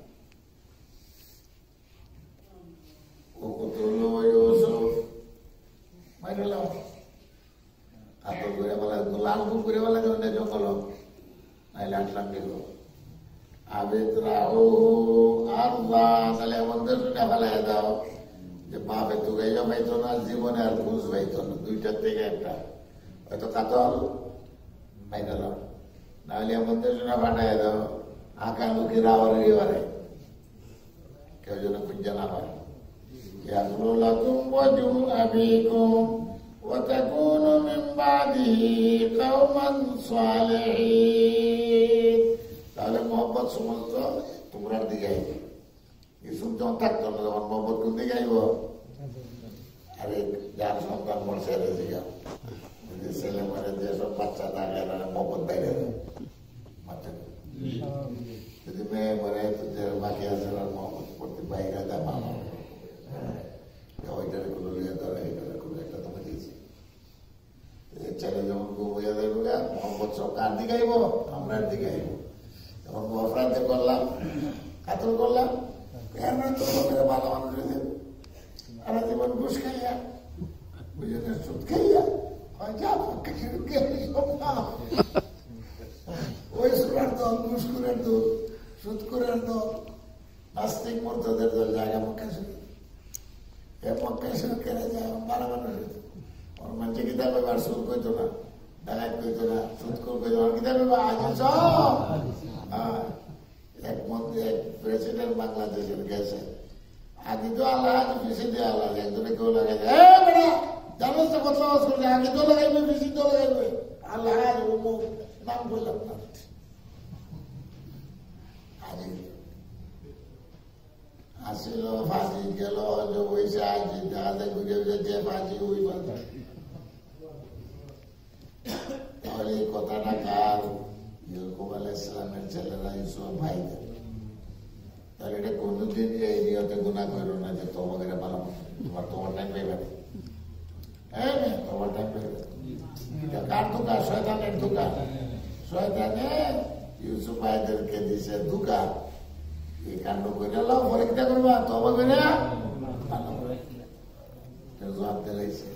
ও কত ইউসুফ মাইরালাম আতর করে বলা লাল ফুল করে বলা অন্য জঙ্গল নাইলে আটলাম দিল আবেদরাও আল্লাহ তাহলে আমাদের শুনে ফেলাই দাও যে বাপে তো গাইয়া পাইতো না, জীবনে আর ঘুষ পাইতো না, দুইটার থেকে একটা হয়তো কাতল মাইরাল, নাহলে আমাদের শুনে পাঠাই দাও আঁকা লুকির আবার এবারে কেউ যেন খুঁজে না পায়। يغفر لكم وجه أبيكم وتكونوا من بعده قوما صالحين। তাহলে মোহাম্মদ সমস্ত তোমরার দিকে আইবে। ইউসুফ যখন থাকতো না তখন মোহাম্মদ কোন দিকে আইব? আরে যার সন্তান মরছে দিকে ছেলে মরে যেসব বাচ্চা থাকে মোহাম্মদ বাইরে বাচ্চা, যদি মেয়ে মরে তো যে বাকি আছে মোহাম্মদ পড়তে বাইরে দেয় মামা ওইটারে কোনো লিয়ে ধরে এইটারে কোনো একটা তোমাকে দিয়েছি। ছেলে যখন বউ হইয়া যাইব মোহাম্মদ সব কার দিকে আইব? আমরার দিকে আইব। তখন অপরাধে করলাম, কাতল করলাম, ভালো মানুষ হয়েছে সারা জীবন ঘুষ খাইয়া বুঝলেন সুদ খাইয়া ওই সুরার দল, ঘুষখোরের দল, সুদখোরের দল, নাস্তিক মর্তদের দল জায়গা মক্কা শুরু মক্কায় শুরু কেনা যায় ভালো মানুষ হয়েছে। ওর মানুষে কিতাব এবার সুদ কইতো না, ডাকাত কইতো না, সুদ কইতো না, কিতাব আজ এক মন্ত্রী এক প্রেসিডেন্ট বাংলাদেশের গেছে, আগে তো আল্লাহ বেশি দিয়ে আল্লাহ একজনে কেউ লাগাই জানো তো কত করছে, আগে তো লাগাইবে বেশি তো লাগাইবে আল্লাহ নাম বললাম না। আসিল ফাঁসি গেল বসে আসি দেখা ঘুরে যে ফাঁসি ওই বাধা। তাহলে এই কথাটা কার? ইয়াকুব আলাইহিস সালামের ছেলেরা ইউসুফ ভাইদের। তাহলে এটা কোনদিন এই নিয়তে গুনাহ করো না যে তোমাকে ভালো তোমার টাইম পাইবে না। হ্যাঁ তোমার টাইম পাইবে। এটা কার ধোকা? শয়তানের ধোকা। শয়তানে ইউসুফ ভাইদেরকে দিছে ধোকা, এই কাণ্ড করে এলো পরে কিটা করবা তবা করে ভালো করে জবাব দিলাইছে।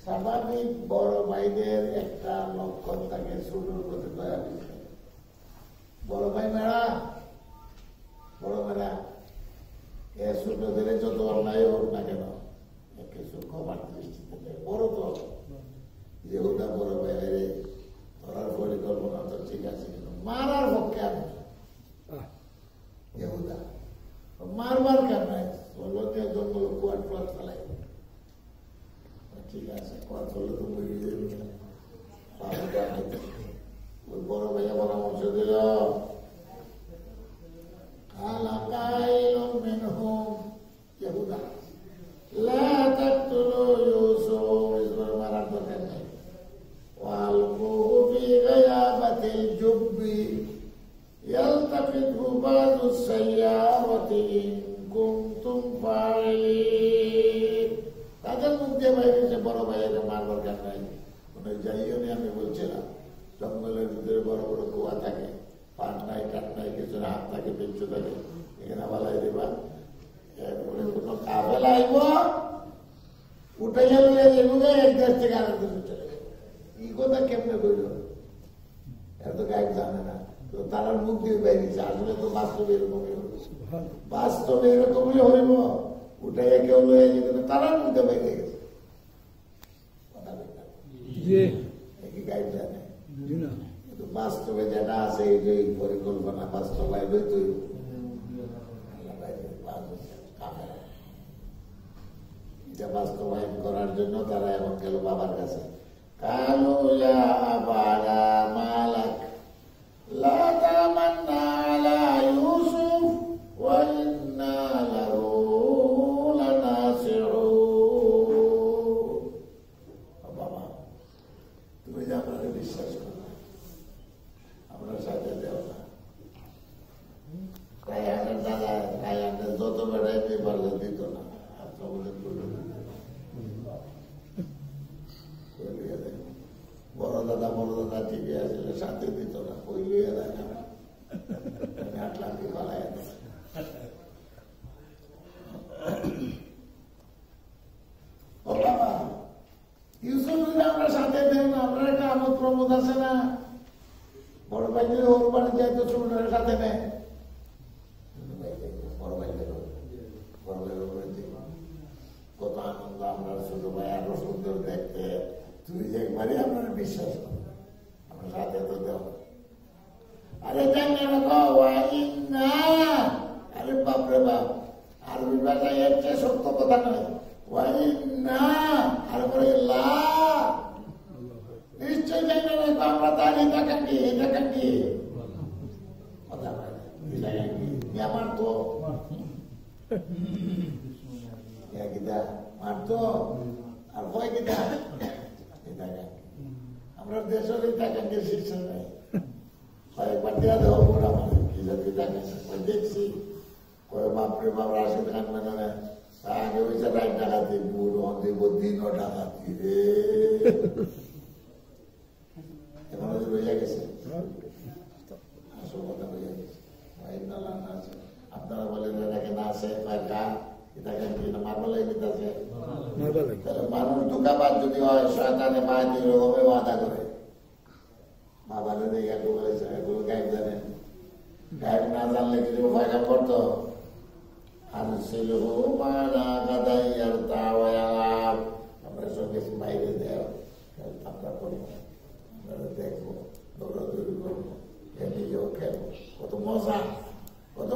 স্বাভাবিক বড় ভাইদের একটা লক্ষণ থাকে ছোটর প্রতি দয়া দিতে। বড় ভাই মেড়া, বড় মেড়া এ ছোট দিলে যত অন্যায় হোক না কেন কিছু ক্ষমার দৃষ্টিতে দেয়। বড় তো যেহুদা বড় ভাই রে ধরার পরিকল্পনা তো ঠিক আছে, কিন্তু মারার পক্ষে আমি যেহুদা মারবার কেন জঙ্গল কুয়ার টুয়ার ফেলাই ঠিক আছে, কুয়ার ফেলে তো মরিয়ে যাবে। ওই বড় ভাইয়া পরামর্শ দিল মারার দরকার নেই, يلتقطه بعض السيارة إن كنتم فاعلين। তাদের মুখ দিয়ে বাইরে যে বড় ভাইয়ের মারবার কার নাই, কোনো যাইও নি। আমি বলছিলাম জঙ্গলের ভিতরে বড় বড় কুয়া থাকে, পাট নাই কাঠ নাই, কিছু হাত থাকে পেঁচু থাকে, এখানে বালাই দেবা। এরপরে কোনো কাফেলা আইব উঠে গেলে এক দেশ থেকে আরেক দেশে চলে গেল। এই কথা কেমনে বলল? এত গাইড জানে না, তো তারা মুখ দিয়ে বাইরেছে। আসলে তো বাস্তবে এরকমই হইব, বাস্তবে এরকমই হইব। উঠে কেউ লয়ে যেতে তারা মুখ দিয়ে বাইরে গেছে। গাইড জানে কিন্তু বাস্তবে যেটা আছে এই যে পরিকল্পনা বাস্তবায়ন তুই এটা বাস্তবায়ন করার জন্য তারা এখন গেল বাবার কাছে। কালু ইয়া আবানা মালাক লা তামান্না আলা ইউসুফ ওয়া ইন্না লাহু লানাসিউন। বাবা যদি ওর বাড়ি যায় তো ছোটটার সাথে নেয়, বড় ভাই কত আনন্দ। আমরা ছোট ভাই আরো সুন্দর দেখতে, তুই একবারই আপনার বিশ্বাস কর, আমরা সাথে তো দেব। আরে জান না, আরে বাপরে বাপ, আরবি ভাষায় এর চেয়ে সত্য কথা নয়। ওয়াইন্না আর পরে নিশ্চয় জানি না আমরা তার এটা কাটি কথা আমার তো মারতো আর ভয় কিনা আমরা দেশের ইটাকাঙ্গের শীর্ষ নাই। কয়েকবার দেওয়া দেওয়া ওরা মানে কি জাতি দেখছি কয়ে বাপরে বাপ রাশিদ খান মানে আগে হয়েছে রাত ডাকাতি বুড় দেব দিনও ডাকাতি রে এখন রইয়া গেছে, আসল কথা রইয়া গেছে। আপনারা বলেন এটাকে না আছে গান এটাকে মারবা লাগিতেছে, তাহলে মানুষ ধোকাবাজ যদি হয় শয়তানে মা দুই রকমে ওয়াদা করে। বাবারে এগুলো বলেছে এগুলো গাইড জানেন, গাইড না জানলে কিছু ভয়টা পড়তো। আর ছিল মারা গাদাই আর তাওয়াব আমরা সঙ্গে বাইরে দেও আমরা করবো, আমরা দেখবো, দৌড়াদৌড়ি করবো, নিজেও খেলবো, কত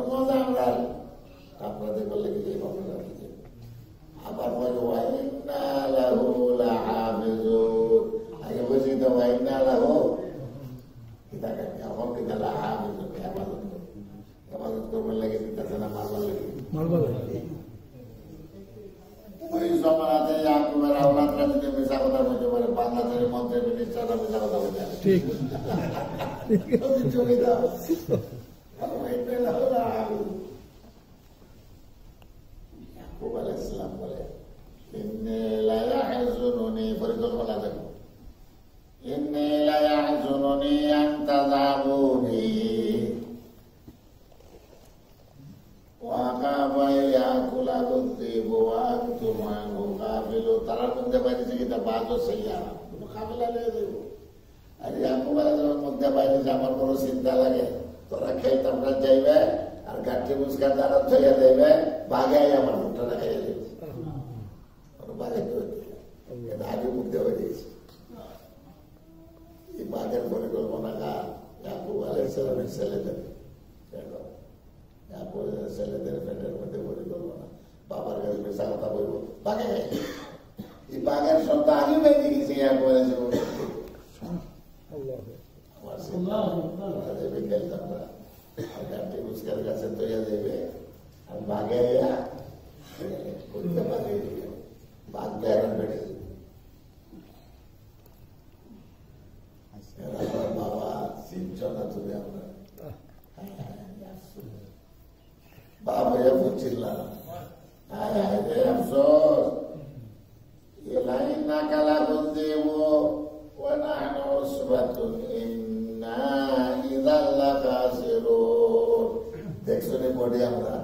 মজা আমরা আপনাদের বললে কিছু আবার বলবো আগে বলছি তো ওয়াইন্না লাহু এখন কিনা লাহা হেফাজত করবার লাগে দিতেছে না মারবার লাগে। ওই জমানাতে আপনার আওলাদরা যদি মিশা কথা বলতে পারে, বাংলাদেশের মন্ত্রী মিনিস্টাররা মিশা কথা বলতে পারে, ঠিক ছবি দাও ইসলাম বলে পরিকল্পনা দেখো তারা মধ্যে বাইরেছে কিনা বাদও সেইয়া কোনো কামেলা লেগে দেব। আর মধ্যে বাইরেছে আমার বড় চিন্তা লাগে, তোরা খেলতাম না যাইবে আর গাঠি মুসকার দ্বারা থইয়া দেবে, বাঘে আমার মুখটা দেখাইয়া দেবে, বাঘে আগে মুখ দেওয়া দিয়েছে। এই বাঘের পরিকল্পনা ইয়াকুব আলাইহিস সালামের ছেলেদের পেটের মধ্যে পরিকল্পনা, বাবার কাছে মিশা কথা বলবো, বাঘে এই বাঘের শব্দ আগে বেঁধে গেছে ইয়াকুব আলাইহিস সালাম খেলতাম না আর গাঠি মুসকার কাছে তৈয়া দেবে আর বাঘে বাঘ বেড়ান বেড়ে বাবা চিনছ না তুমি আমরা বাপ হইয়া বুঝছিলাম আফসোস না কালা বলতে দেখছো রে পড়ে আমরা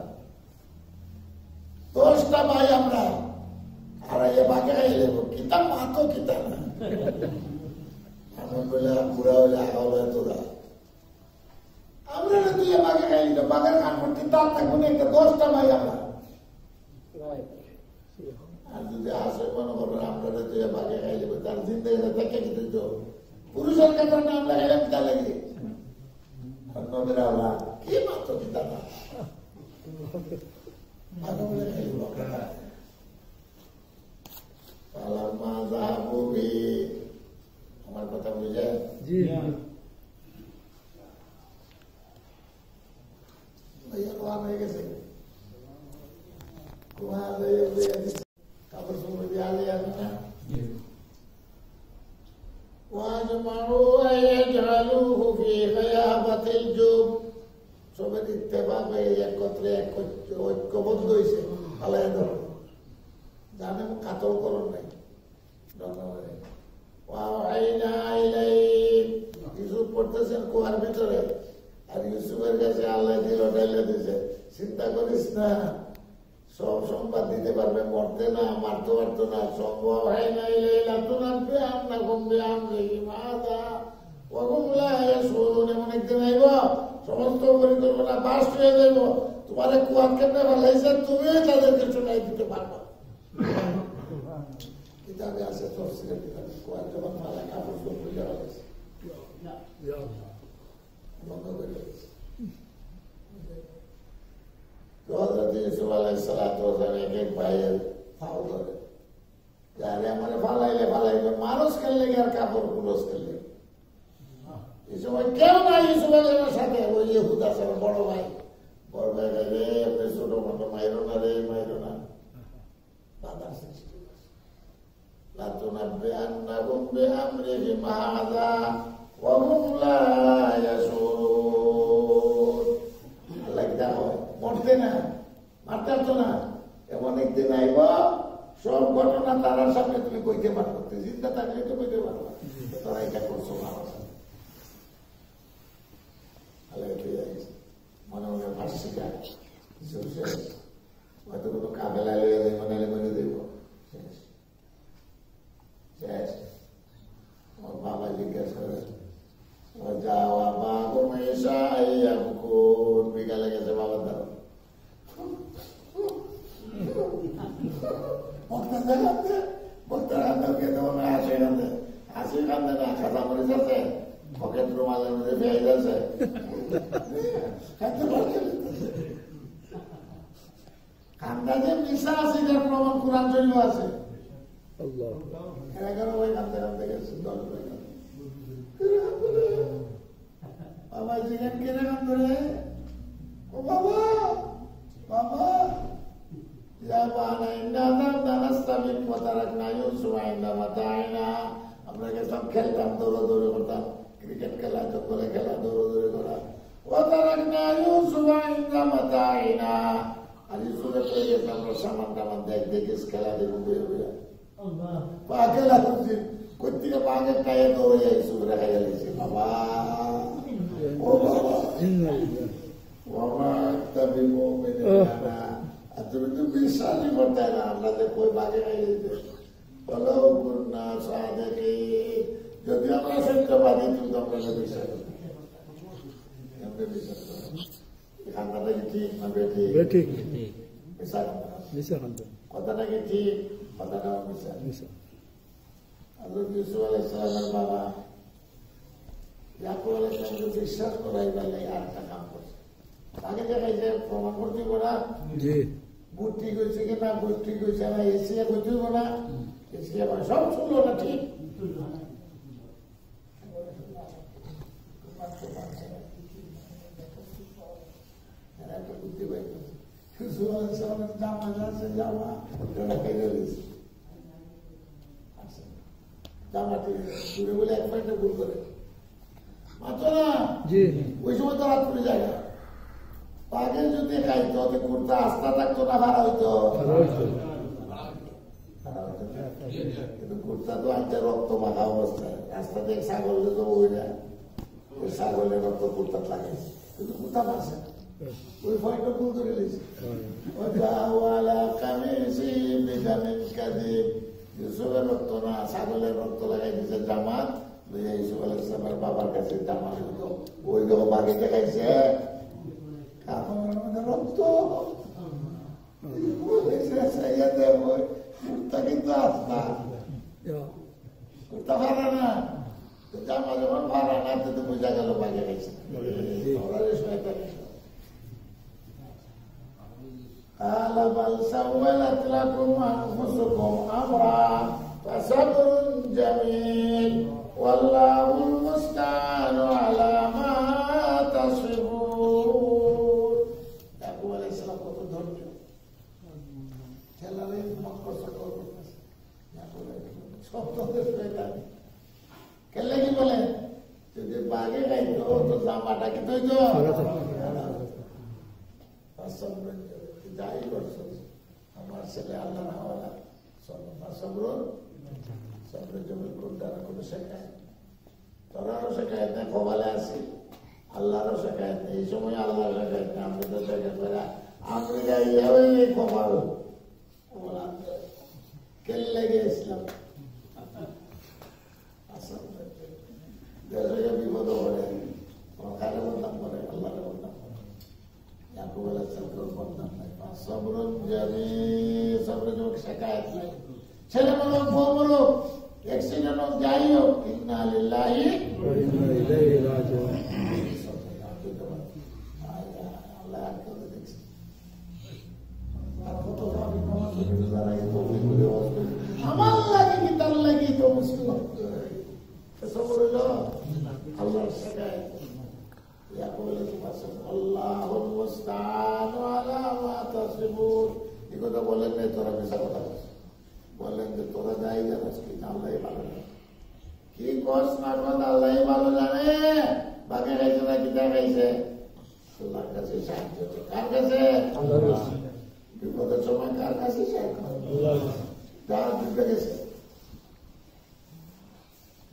10টা ভাই আমরা আর এ বাঘে খাইলে কিতাব মাতো কিতাব না এমন বলে বুড়া হলে আগা তোরা আমরা তুই বাঘে খাইলি না, বাঘের খান করতে তার থাকবো না, একটা 10টা ভাই আমরা। আর যদি আসে মনে করবেন আমরা তুই বাঘে খাইলে তার জিন্দগি দেখে কি দিত পুরুষের কাছে নাম লাগাইলাম তা লাগে নবীর আল্লাহ কি মাত্র কিতাব না আমার কথা বুঝে হয়ে গেছে কাপড় সময় দিয়ে আলে আসবে না সবের ইত্তেফাক হয়ে একত্রে ঐক্যবদ্ধ হয়েছে আলাদা ধরো জানেন কাতল করণ নাই ইউসুফ পড়তেছেন কুয়ার ভিতরে আর ইউসুফের কাছে আল্লাহ দিল ঢেলে দিছে, চিন্তা করিস না সব সংবাদ দিতে পারবে, মরতে না মারতে পারতো না, সম্ভব হয় না এমন একদিন আইব সমস্ত পরিকল্পনা বাস হয়ে যাইব, তোমার কুয়ার কেমনে ভালাইছে তুমি তাদেরকে শোনাই দিতে পারবো। কিতাবে আছে তফসিলের কিতাবে কুয়ার যখন ভালা কাপড় খুলে ভালাইছে বন্ধ করে দিয়েছে। তো হযরত ইউসুফ আলাইহিস সালাতু ওয়াস সালাম এক এক ভাইয়ের ফাও ধরে যারে আমারে ফালাইলে মানুষ খেললে আর কাপড় কুলস খেললে এই সময় কেউ নাই ইউসুফ আলাইহিস সাথে ওই ইহুদা ছিল বড় ভাই রে আপনি ছোট মতো মাইরো না বাধা সৃষ্টি লাতুনাব্বিআন্নাহুম বিআমরিহিম হাযা ওয়া হুম লা ইয়াশউরুন। আল্লাহ দেখো মরতে না মারতে তো না, এমন একদিন আইব সব ঘটনা তারার সামনে তুমি কইতে পারবো, চিন্তা থাকলে তো কইতে পারবো তোরা এটা করছো আমার সাথে। মনে মনে ভাসছি শেষ, হয়তো কোনো কাবেলা লেগে দেয় মনে দেব শেষ শেষ। আমার বাবা জিজ্ঞাসা করে যাওয়া বাবু কোন বিকালে গেছে বাবার দ্বারা হাসি কান্দে না খাতা মরে যাচ্ছে পকেট রুমালের মধ্যে পেয়ে যাচ্ছে কান্দা যে মিশা আছে এটার প্রমাণ কোরআন শরীফ আছে। ওই কান্দে কান্দে গেছে বাবা জিজ্ঞেস কেনে কান্দ রে ও বাবা বাবা আমরা গেছিলাম খেলতাম দৌড়াদৌড়ি করতাম, ক্রিকেট খেলা চক্করে খেলা দৌড়াদৌড়ি করা আর ইউসুফে চলে গেছে আমরা সামান টামান দেখিস খেলা দেখুন পা খেলা করছি কোথেকে পাকে খাইয়ে দৌড়ে যাই ইউসুফে দেখা গেছে বাবা ও বাবা বাবা একটা আর তুমি তো বিশ্বাসই করতে না আমরা যে কই বাঘে খাইয়ে বলো না দেখি যদি আমরা সত্যবাদী তুমি তো আমরা বিশ্বাস করি খান্দাটা কি ঠিক না বেঠিক কথাটা কি ঠিক কথাটা ইউসুফ আলাইহিস সালামের বাবা ইয়াকুব আলাইহিস সালামকে বিশ্বাস করাই বলে আর একটা কাম করছে আগে দেখাইছে প্রমাণ করতে না বুদ্ধি কইছে কিনা বুদ্ধি কইছে না এসিয়া কইতে না এসিয়া সব শুনলো না ঠিক বুদ্ধি পাই জামা আছে জামা জামাটি দূরে বলে এক পয়েন্টে ভুল করে মাত্র না ওই সময় তো রাত পড়ে যায় না আগে যদি খাইতো কুর্তা আস্থা থাকতো না ভাড়া হইতো কিন্তু কুর্তা তো আজকে রক্ত মাখা অবস্থায় রাস্তা থেকে ছাগল তো ওই না ওই ছাগলের রক্ত কুর্তা লাগাইছে কিন্তু কুর্তা পাচ্ছে ওই ফলটা ভুল করে দিয়েছে ইউসুফের রক্ত না ছাগলের রক্ত লাগাই দিয়েছে জামাত ইউসুফ আলাইহিস সালামের বাবার কাছে জামাত ওই যখন বাঘে দেখাইছে রক্ত কিন্তু আস্থা কুর্তা ভাড়া না জামা যখন ভাড়া না তো বোঝা গেল বাঘে গেছে قال بل سولت لكم أنفسكم أمرا فصبر جميل والله المستعان على ما تصفون. يعقوب عليه السلام কত ধৈর্য খেলারে মক্কর সকল সব তোদের শয়তান খেলে কি বলে যদি বাঘে গাইতো তো জামাটা কি তৈতো যাই করছো আমার ছেলে আল্লাহ না সবরের জমি কোনটা কোনো শেখায় তোরারও শেখায় না খোবালে আসি আল্লাহরও শেখায় না এই সময় আল্লাহ শেখায় না আমি তো শেখায় করে আমেরিকা এই খবর খেললে গিয়েছিলাম দেশে বিপদ পড়ে খালে বদনাম করে আল্লাহরে বদনাম করে ইয়াকুব আলাইহিস সালামের বদনাম নাই সবরুন জানি সবরে যোগ শিকায়ত নাই ছেলে বলো বউ বলো অ্যাক্সিডেন্ট হোক যাই হোক ইন্না লিল্লাহি ওয়া ইন্না ইলাইহি রাজিউন আল্লাহ করে দেখছি কত ভাবি নামাজ পড়তে দাঁড়াই তো বলে আমার লাগে কি তার লাগে তো মুশকিল সবর হলো আল্লাহর শিকায়ত ইয়াকুব আলাইহিস সালাম আল্লাহুল মুস্তাআন আলা মা তাসিবুন এই কথা বলেন না তোরা মিছা কথা বললেন যে তোরা যাই জানাস কি আল্লাহই ভালো জানে কি কস না কস আল্লাহই ভালো জানে বাকি খাইছে না কি খাইছে আল্লাহর কাছে সাহায্য কার কাছে আল্লাহর কাছে বিপদের সময় কার কাছে সাহায্য আল্লাহর কাছে যার দিতে গেছে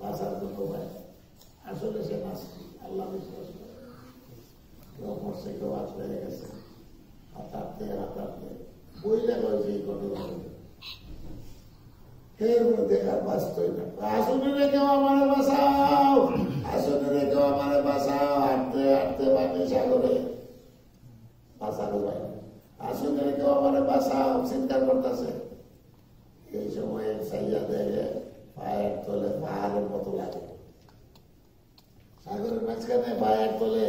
বাসার জন্য ভাই আসলে সে নাস্তিক আল্লাহ বিশ্বাস করে কেউ মরছে কেউ আসলে গেছে হাতাতে বইলে রয়েছে এই ঘটনা এর মধ্যে আর বাঁচতই না আসনে রেখেও আমার বাঁচাও আসনে রেখেও আমার বাঁচাও হাঁটতে হাঁটতে পানি সাগরে বাঁচানো ভাই আসনে রেখেও আমার বাঁচাও চিন্তা করতেছে এই সময় চাইয়া দেখে পায়ের তলে পাহাড়ের মতো লাগে সাগরের মাঝখানে পায়ের তলে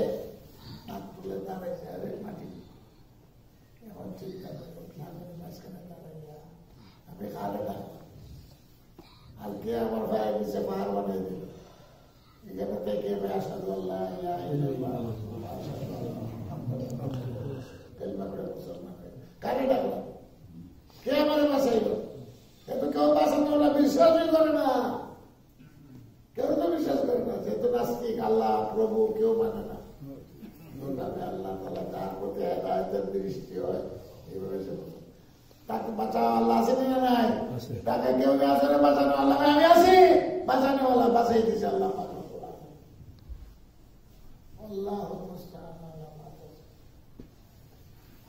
নাক তুলে দাঁড়াইছে আরে মাটি এখন চিন্তা করে সাগরের মাঝখানে দাঁড়াইয়া আমি খালে ডাকবো আজকে আমার ভাই নিচে পাহাড় বানিয়ে দিল এখানে থেকে আমি আসাদু আল্লাহ করে মুসলমান কারে ডাকলাম কে আমার বাঁচাইল কিন্তু কেউ বাঁচানো ওরা বিশ্বাসই করে না কেউ তো বিশ্বাস করে না যেহেতু নাস্তিক আল্লাহ প্রভু কেউ মানে না আল্লাহ তাআলা তার প্রতি হেদায়েতের দৃষ্টি হয় এইভাবে সে তাকে বাঁচাও আল্লাহ আছে না নাই তাকে কেউ আছে না বাঁচানো আল্লাহ আমি আছি বাঁচানো আল্লাহ বাঁচাই দিছে আল্লাহ আল্লাহ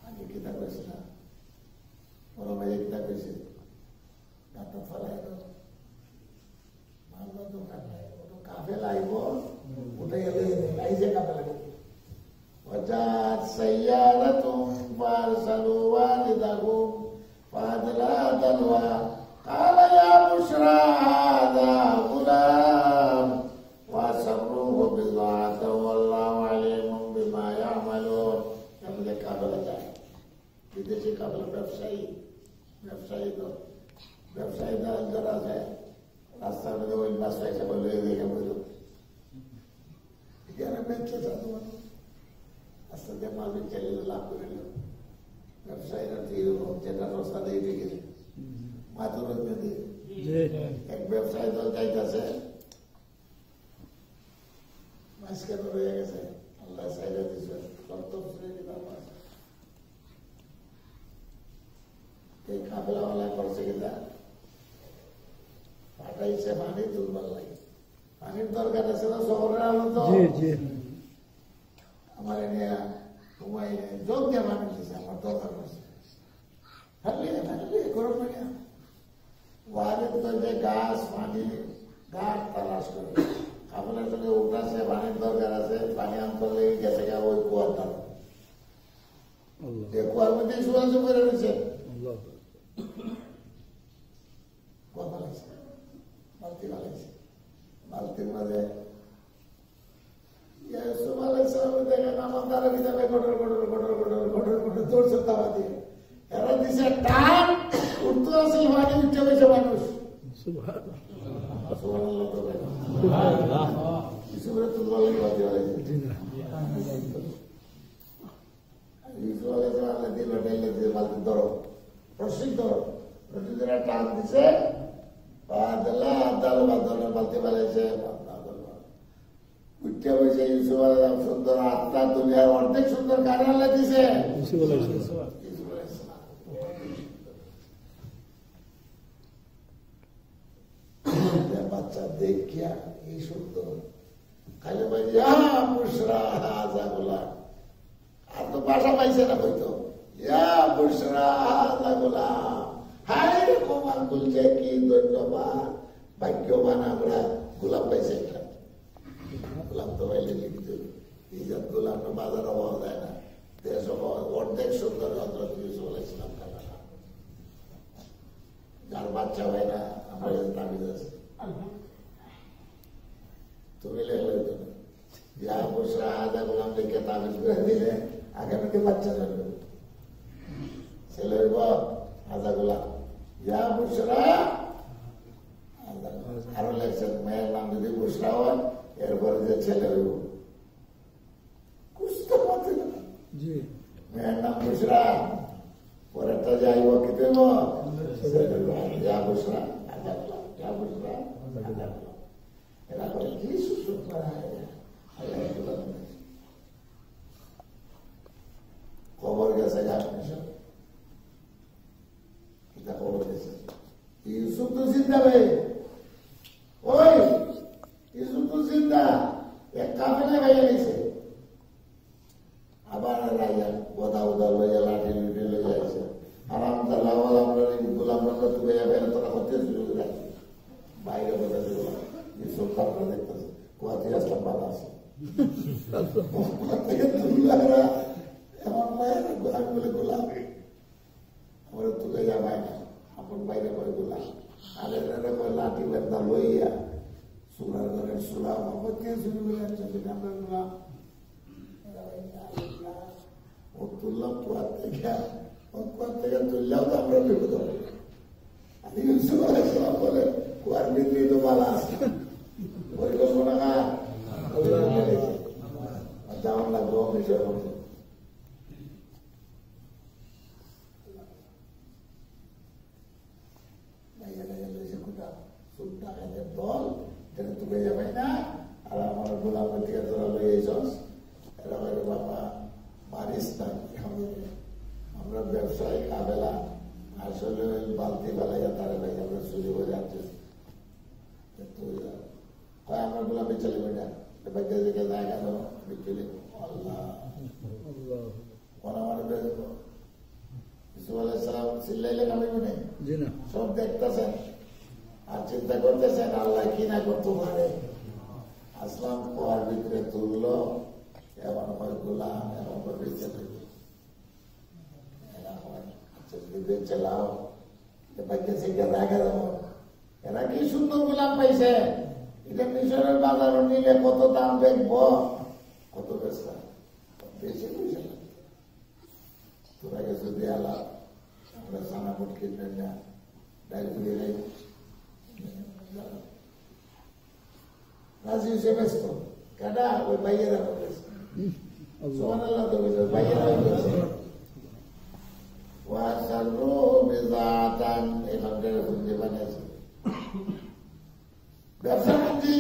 আগে কিতাব হয়েছে না বড় ভাই কিতাব হয়েছে ডাক্তার ফলাই মানব দোকান নাই ওটা কাফে লাইব উঠে গেলে লাইজে কাফে লাগে وجاءت سيارة فأرسلوا والدهم فأدلى دلوى قال يا بشرى هذا غلام وأسروه بضاعة والله عليم بما يعملون يقول কাফেলা যায় বিদেশি কাফেলা ব্যবসায়ী তো ব্যবসায়ী যারা আছে রাস্তার মধ্যে ওই বাসটা এসে বললো দেখে বললো এখানে বেঁচে যাবো আস্তে আস্তে মালিক চাইলে লাভ করে নিল ব্যবসায়ীরা যেটা রাস্তা দিয়ে রেখেছে মাতুর এক ব্যবসায়ী দল যাইতেছে মাঝখানে রয়ে গেছে আল্লাহ সাইডে দিচ্ছে এই কাফেলাওয়ালা করছে কিনা পাঠাইছে পানি তুলবার লাগে পানির দরকার আছে না শহরের আলো তো আমার নিয়ে তোমায় যোগ দিয়ে পানি দিচ্ছে আমার দরকার করছে গরম লাগে ওয়ারে তো যে গাছ পানি গাছ তালাশ করে আপনার সঙ্গে উঠাছে পানির দরকার আছে পানি আনতে লেগে গেছে ওই কুয়ার দ্বার যে কুয়ার মধ্যে সুরাজ করে রয়েছে কুয়া পালাইছে বালতি পালাইছে বালতির মাঝে ইউসুফ আলাইহিস সালাম দেখেন আমার দ্বারা কিতাবে গড়র দৌড়ছে তাবা দিয়ে এরা দিছে টান উঠতে আসে পানি উঠে গেছে মানুষ সুবহানাল্লাহ সুবহানাল্লাহ তো সুবহানাল্লাহ ইসুরে তো বলে বাতি হয়েছে ইসু আলাইহিস সালাম দিল ঢেলে দিয়ে বালতি ধরো রশি ধরো রশি ধরে টান দিছে বাদলা আদাল বাদলা বালতি বালাইছে উঠতে হয়েছে ইউসুফ আলাইহিস সুন্দর আত্মা দুনিয়ার অর্ধেক সুন্দর কারে আল্লাহ দিছে ইউসুফ আলাইহিস সালাম বাচ্চা দেখিয়া এই সুন্দর খালি ভাই বুশরা হাজা গোলাম আর তো বাসা পাইছে না হয়তো বুশরা হাজা গোলাম হায় রে কমাল বলছে কি ধন্যবাদ ভাগ্যবান আমরা গোলাম পাইছে একটা গোলাম তো বাইলে লিখিত ইজাত গোলাম বাজার অভাব দেয় না, দেশ অভাব অর্ধেক সুন্দর হজরত ইউসুফ আলাইহিস সালাম কাটা যার বাচ্চা হয় না আমার দাবি আছে তুমি লেখলে তো যা বসরা আদা গোলাম লিখে তাবিজ করে দিলে আগামীতে বাচ্চা জন্মে ছেলে হইব আদা গোলাম যা বসরা আরো লেখছেন মেয়ের নাম যদি বসরা হয় এরপরে যে ছেলে হইব কুস্তো পাতে না মেয়ের নাম বসরা পরেরটা যাইব কি দেব যা বসরা আদা গোলাম যা বসরা আদা গোলাম এরা করে কি সুযোগ করা হয় খবর গেছে খবর গেছে ইউসুফ তো জিন্দা ভাই ওই ইউসুফ তো জিন্দা এক কাফেলা ভাইয়া গেছে আবার রাইয়া গোদা উদা লইয়া লাঠি লুটি লইয়া আছে আরাম তাল্লাহ আমরা গোলাম রান্না তুলে যাবে তোরা হতে সুযোগ রাখছি বাইরে বোঝা দিব ইউসুফ কাপড় দেখতেছে কুয়াতে আসলাম বাধা আছে এমন মায়ের গোলাম বলে গোলাম আমরা তুলে যাবাই না আপন বাইরে করে গোলাম আরে লাঠি বেন্দা লইয়া সুলার ঘরের সুলাম কে শুরু করে আমরা গোলাম ও তুললাম কুয়ার থেকে তুললেও তো আমরা বিপদ হবে আমি ইউসুফ আলাইহিস সালাম বলে কুয়ার ভিতরে তো বালা আছে পরিকল্পনা না যাওয়ার লাগবো বিষয় করছে দল যেটা তুলে যাবে না আর আমার গোলাম থেকে তোরা লইয়ে যাস এরা বলে বাবা মারিস না আমরা ব্যবসায়ী কাবেলা আসলে বালতি বেলাইয়া তারা ভাই আমরা সুযোগ হয়ে যাচ্ছে আমরা গোলাপে চলে বেটা বাচ্চা দিকে যায় কেন বিকেলে আল্লাহ ইউসুফ আলাইহিস সালাম চিল্লাইলে নামিব নেই সব দেখতেছেন আর চিন্তা করতেছেন আল্লাহ কি না করতে পারে আসলাম কুয়ার ভিতরে তুললো এমন হয় গোলাম এমন করে বেঁচে থাকবে যদি বেঁচে লাও বাচ্চা শিখে দেখা দেবো এরা কি সুন্দর গোলাম পাইছে এটা মিশরের বাজারও নিলে কত দাম দেখবো কত বেশি বেশি পয়সা তোরা গেছে দেয়ালা আমরা সানাপুট কিনবেন না রাজি হিসেবে ব্যস্ত কাটা ওই বাইয়েরা বলেছে সুবহানাল্লাহ তো বলেছে বাইয়েরা বলেছে ওয়াসারু বিজাতান এখানকার শুনতে বানিয়েছে ব্যবসার মধ্যে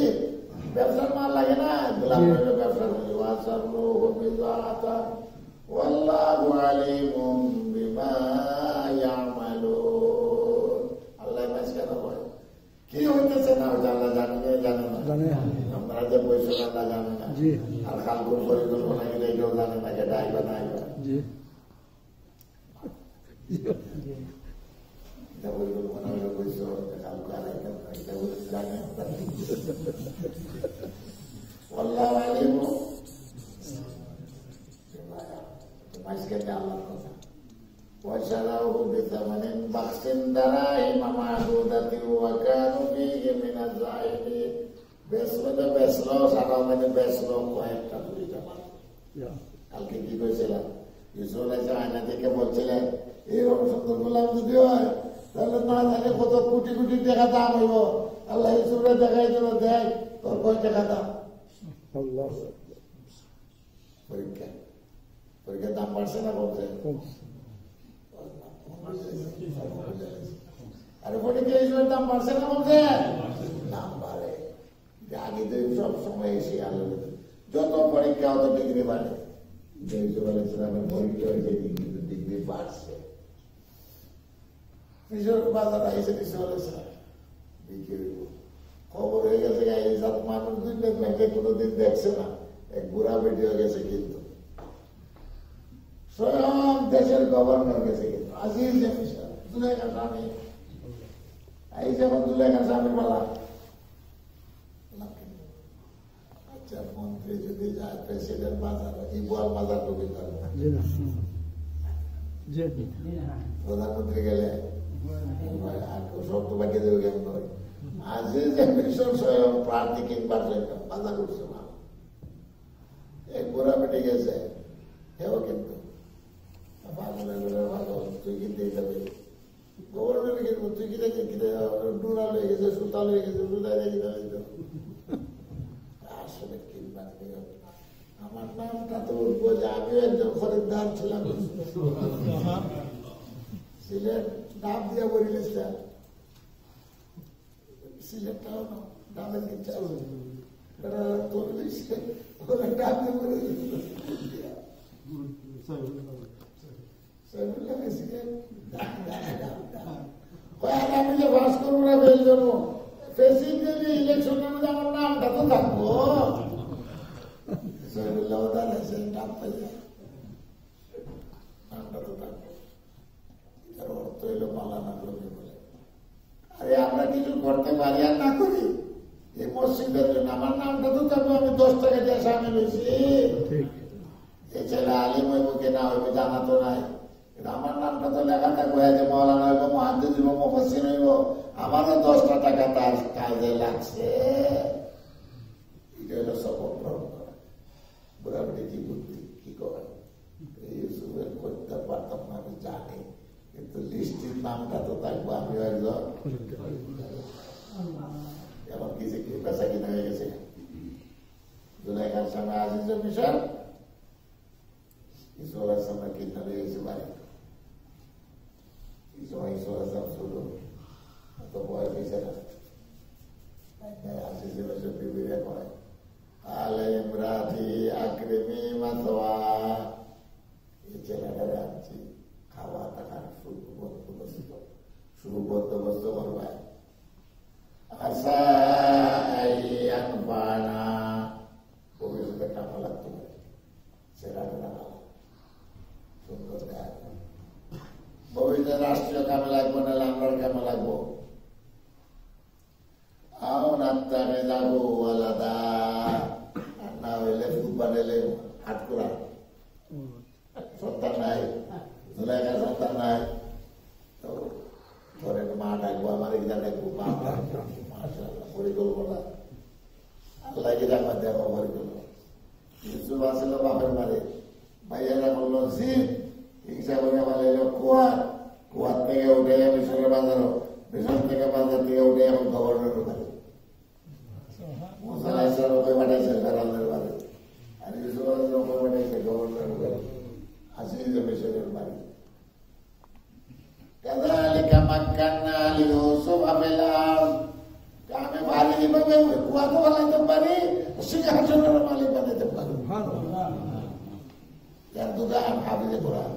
ব্যবসার মাল লাগে না গোলাম ব্যবসার মধ্যে ওয়াসারু বিজাতান ওয়াল্লাহু আলিমুম বিমা ইয়ামালুন আল্লাহ মাঝখানে বলে কি হইতেছে না আল্লাহ জানে না আমরা যে বৈশ্য আল্লাহ জানে না আর খালকুল পরিকল্পনা গেলে এটাও জানে না যেটা আইবা না আইবা পরিকল্পনা হলে বৈশ্য খালকু আর এটা বলে জানে আল্লাহু আলিমুম মাঝখানে আল্লাহর কথা وشروه بثمن بخس دراهم معدودة وكانوا فيه من الزاهدين বেচলো সারা মানে বেচলো কয়েকটা দুইটা কালকে কি করেছিলাম ইউসুফ আলাইহিস আয়না থেকে বলছিলেন এইরকম সুন্দর গোলাম যদি হয় তাহলে না জানে কত কোটি কোটি টাকা দাম হইব আল্লাহ ইউসুফরে দেখাই দেবো দেখ তোর কয় টাকা দাম পরীক্ষার দাম বাড়ছে না বলছে আরে পরীক্ষা ইসবের দাম বাড়ছে না বলছে দাম বাড়ে আগে তো সব সময় এসে আলো যত পরীক্ষা অত ডিগ্রি বাড়ে পরীক্ষা হয়েছে ডিগ্রি বাড়ছে বাজার আইসে বিক্রি খবর হয়ে গেছে মানুষ দুই ব্যাংকে কোনোদিন দেখছে না এক বুড়া বেটি হয়ে গেছে কিন্তু স্বয়ং দেশের গভর্নর গেছে কিন্তু আজিজ জুলাইখার স্বামী এই যখন জুলাইখার স্বামীর বেলা আচ্ছা, মন্ত্রী যদি যায় প্রেসিডেন্ট বাজার ইবুয়াল বাজার ঢুকে যাবে, প্রধানমন্ত্রী গেলে শর্ত বাকি দেবে কেমন করে? আজ যে মিশন স্বয়ং প্রার্থী কিনবার জন্য বাজার উঠছে মা, এক গোড়া বেটে গেছে, হেও কিন্তু তুই কিনতেই যাবে, গভর্নমেন্ট কিনবো, তুই কিনে কিনে ডুরা লয়ে গেছে, সুতা লয়ে গেছে, সুতায় কিনে আসলে কিনবার আমার নামটা তো উঠবো যে আমিও একজন খরিদ্দার ছিলাম, সিলেট ডাব দিয়া বলিলেছিলাম, সিলেটটাও না ডাবের কিনতে ডাব দিয়ে বলে আমি যে বাস করবো না বেল জন্য প্রেসিডেন্ট ইলেকশনের মধ্যে আমার নামটা তো থাকবো, নামটা তো থাকবো, তার অর্থ হইলো মালানা লোকে বলে আরে আমরা কিছু করতে পারি আর না করি, এই মসজিদের জন্য আমার নামটা তো থাকবো, আমি 10 টাকা দিয়ে সামিল হয়েছি, এই ছেলে আলিম হইব কি না হইব জানা তো নাই, আমার নামটা তো লেখা থাকবো যে মৌলানা হইব, মহাদ্দিস হইব, মুফাসসির হইব, আমারও 10টা টাকা তার কাজে লাগছে, এটা হলো সফল গ্রহণ করা। বুড়াবুড়ি কি বুদ্ধি কি করে ইউসুফের করতে পারতাম না আমি জানি, কিন্তু লিস্টির নামটা তো থাকবো আমিও একজন, এমন কিছু কি পেশা কিনা হয়ে গেছে, জুলাইখার সামনে আজিজুল মিশন ঈশ্বরের সামনে কিনা হয়ে গেছে বাড়ি, ঈশ্বরের সামনে শুরু তো বয় পেয়েছে না, আজিজুল মিশন বিবিরে কয় আলে ইমরাতি আকরিমি মাতওয়া, এই ছেলেটারে আনছি খাওয়া থাকার সুবন্দোবস্ত করবায়, আশা আনবানা ভবিষ্যতে কামা লাগতে পারে, ছেলেটা সুন্দর দেয়, ভবিষ্যতে রাষ্ট্রীয় কামে লাগবো না আমরা কামে লাগবো, আত্মারে যাবো আলাদা না হইলে ফুটবল এলে হাট করা সন্তান নাই, জুলাইখার সন্তান নাই, তো ধরে মা ডাকবো আমার এখানে ডাকবো মা পরিকল্পনা আল্লাহ গিরা মধ্যে আমার পরিকল্পনা, ইউসুফ আসল বাপের বাড়ি, ভাইয়েরা বললো জিদ, হিংসা করে আমার এলো কুয়ার, কুয়ার থেকে উঠে মিশরের বাজারও, মিশর থেকে বাজার থেকে উঠে এখন গভর্নরের বাড়ি, সিংহাসনের মালিক বানাইতে পারি, দোকান হাফিজে কোরআন,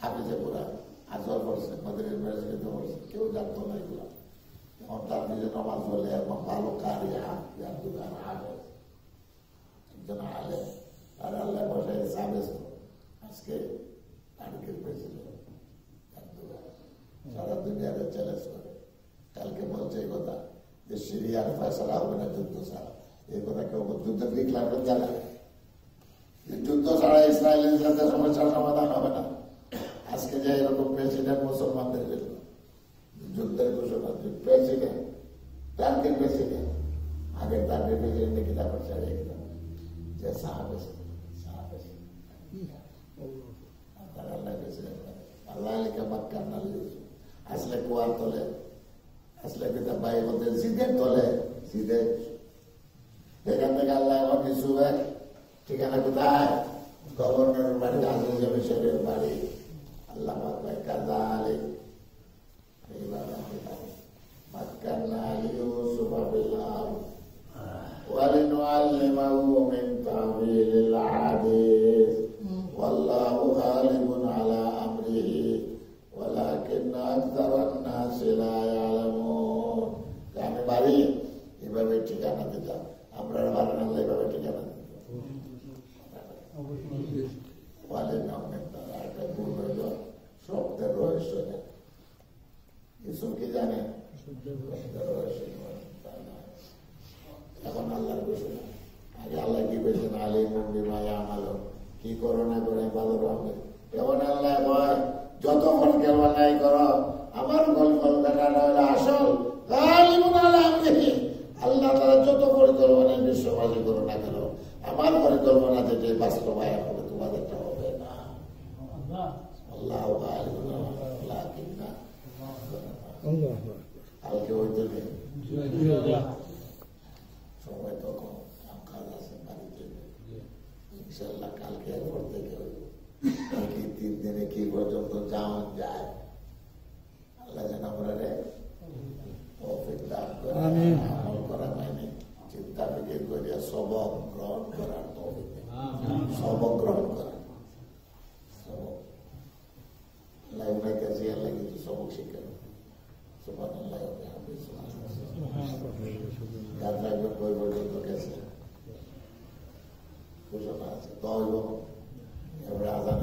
হাফিজে কোরআন আজর করছে, মদিনা ইউনিভার্সিটিতে পড়ছে, কেউ জানতো না এগুলা, এখন তার নিজে নামাজ বলে এবং ভালো কারি দোকান হাফেজ একজন আলে, আর আল্লাহ বসে সাবেস আজকে টার্কির প্রেসিডেন্ট, সারা দুনিয়াকে চ্যালেঞ্জ করে, কালকে বলছে এই কথা যে সিরিয়ার ফয়সালা হবে না যুদ্ধ ছাড়া, এই কথা কেউ যুদ্ধ লিখলাম জানা, যুদ্ধ ছাড়া ইসরায়েলের সাথে সমস্যার সমাধান হবে না, আজকে যে এরকম প্রেসিডেন্ট মুসলমানদের জন্য যুদ্ধের ঘোষণা, প্রেসিডেন্ট টার্কির প্রেসিডেন্ট, আগে টার্কির প্রেসিডেন্ট কিতাব চালিয়ে গেলাম যে সাহাবে আল্লাহ লেখা মাক্কার নাল আসলে কুয়ার তোলে, আসলে কিতাব ভাই বলতে সিদ্ধের তোলে, সিদ্ধের এখান থেকে আল্লাহ এখন ইউসুফের ঠিকানা কোথায়, গভর্নরের বাড়ি, আজিজুল মিশরের বাড়ি, আল্লাহ কাযালিক এইভাবে মাক্কান্না লিইউসুফা ফিল আরদ ওয়া লিনুআল্লিমাহু মিন তা'ওয়িলিল হাদিস ওয়াল্লাহু গালিবুন আলা আমরিহি ওয়ালাকিন্না আকতারান নাসি লা ইয়ালামুন। আমি বাড়ি এভাবে ঠিকানা দিতাম, আমরা বাড়ি আল্লাহ এভাবে ঠিকানা দিতাম, শব্দের রহস্য ইউসুফ কি জানে, রহস্য আলিমুন বিমা ইয়ামালুন, কি করো না করে ভালো হবে। এমন আল্লাহ কয় যতক্ষণ কেউ নাই করো আমার কল্পনা হলে আসল আলিমুন আলা আমরিহি, আল্লাহ তারা যত পরিকল্পনা বিশ্ববাসী করো না কেন আমার পরিকল্পনা যেটা বাস্তবায়ন হবে তোমাদেরটা হবে না। আল্লাহ আলিমুন আল্লাহ কিনা কালকে ওই দিকে সবাই তখন কাজ আছে বাড়িতে ইনশাল্লাহ কালকে এরপর থেকে কি 3 দিনে কি পর্যন্ত যাওয়া যায় আল্লাহ যেন আমরা তৌফিক দান করে আমল করা মানে চিন্তা ফিকির করিয়া সবক গ্রহণ করার তৌফিক, সবক গ্রহণ করা সবক লাইভ নাই কাছে আল্লাহ কিন্তু সবক শিখাবে। সুবহানাল্লাহ ওয়া বিহামদিহি গান রাখবে কই পর্যন্ত গেছে ঘোষণা আছে তো এবারে আজান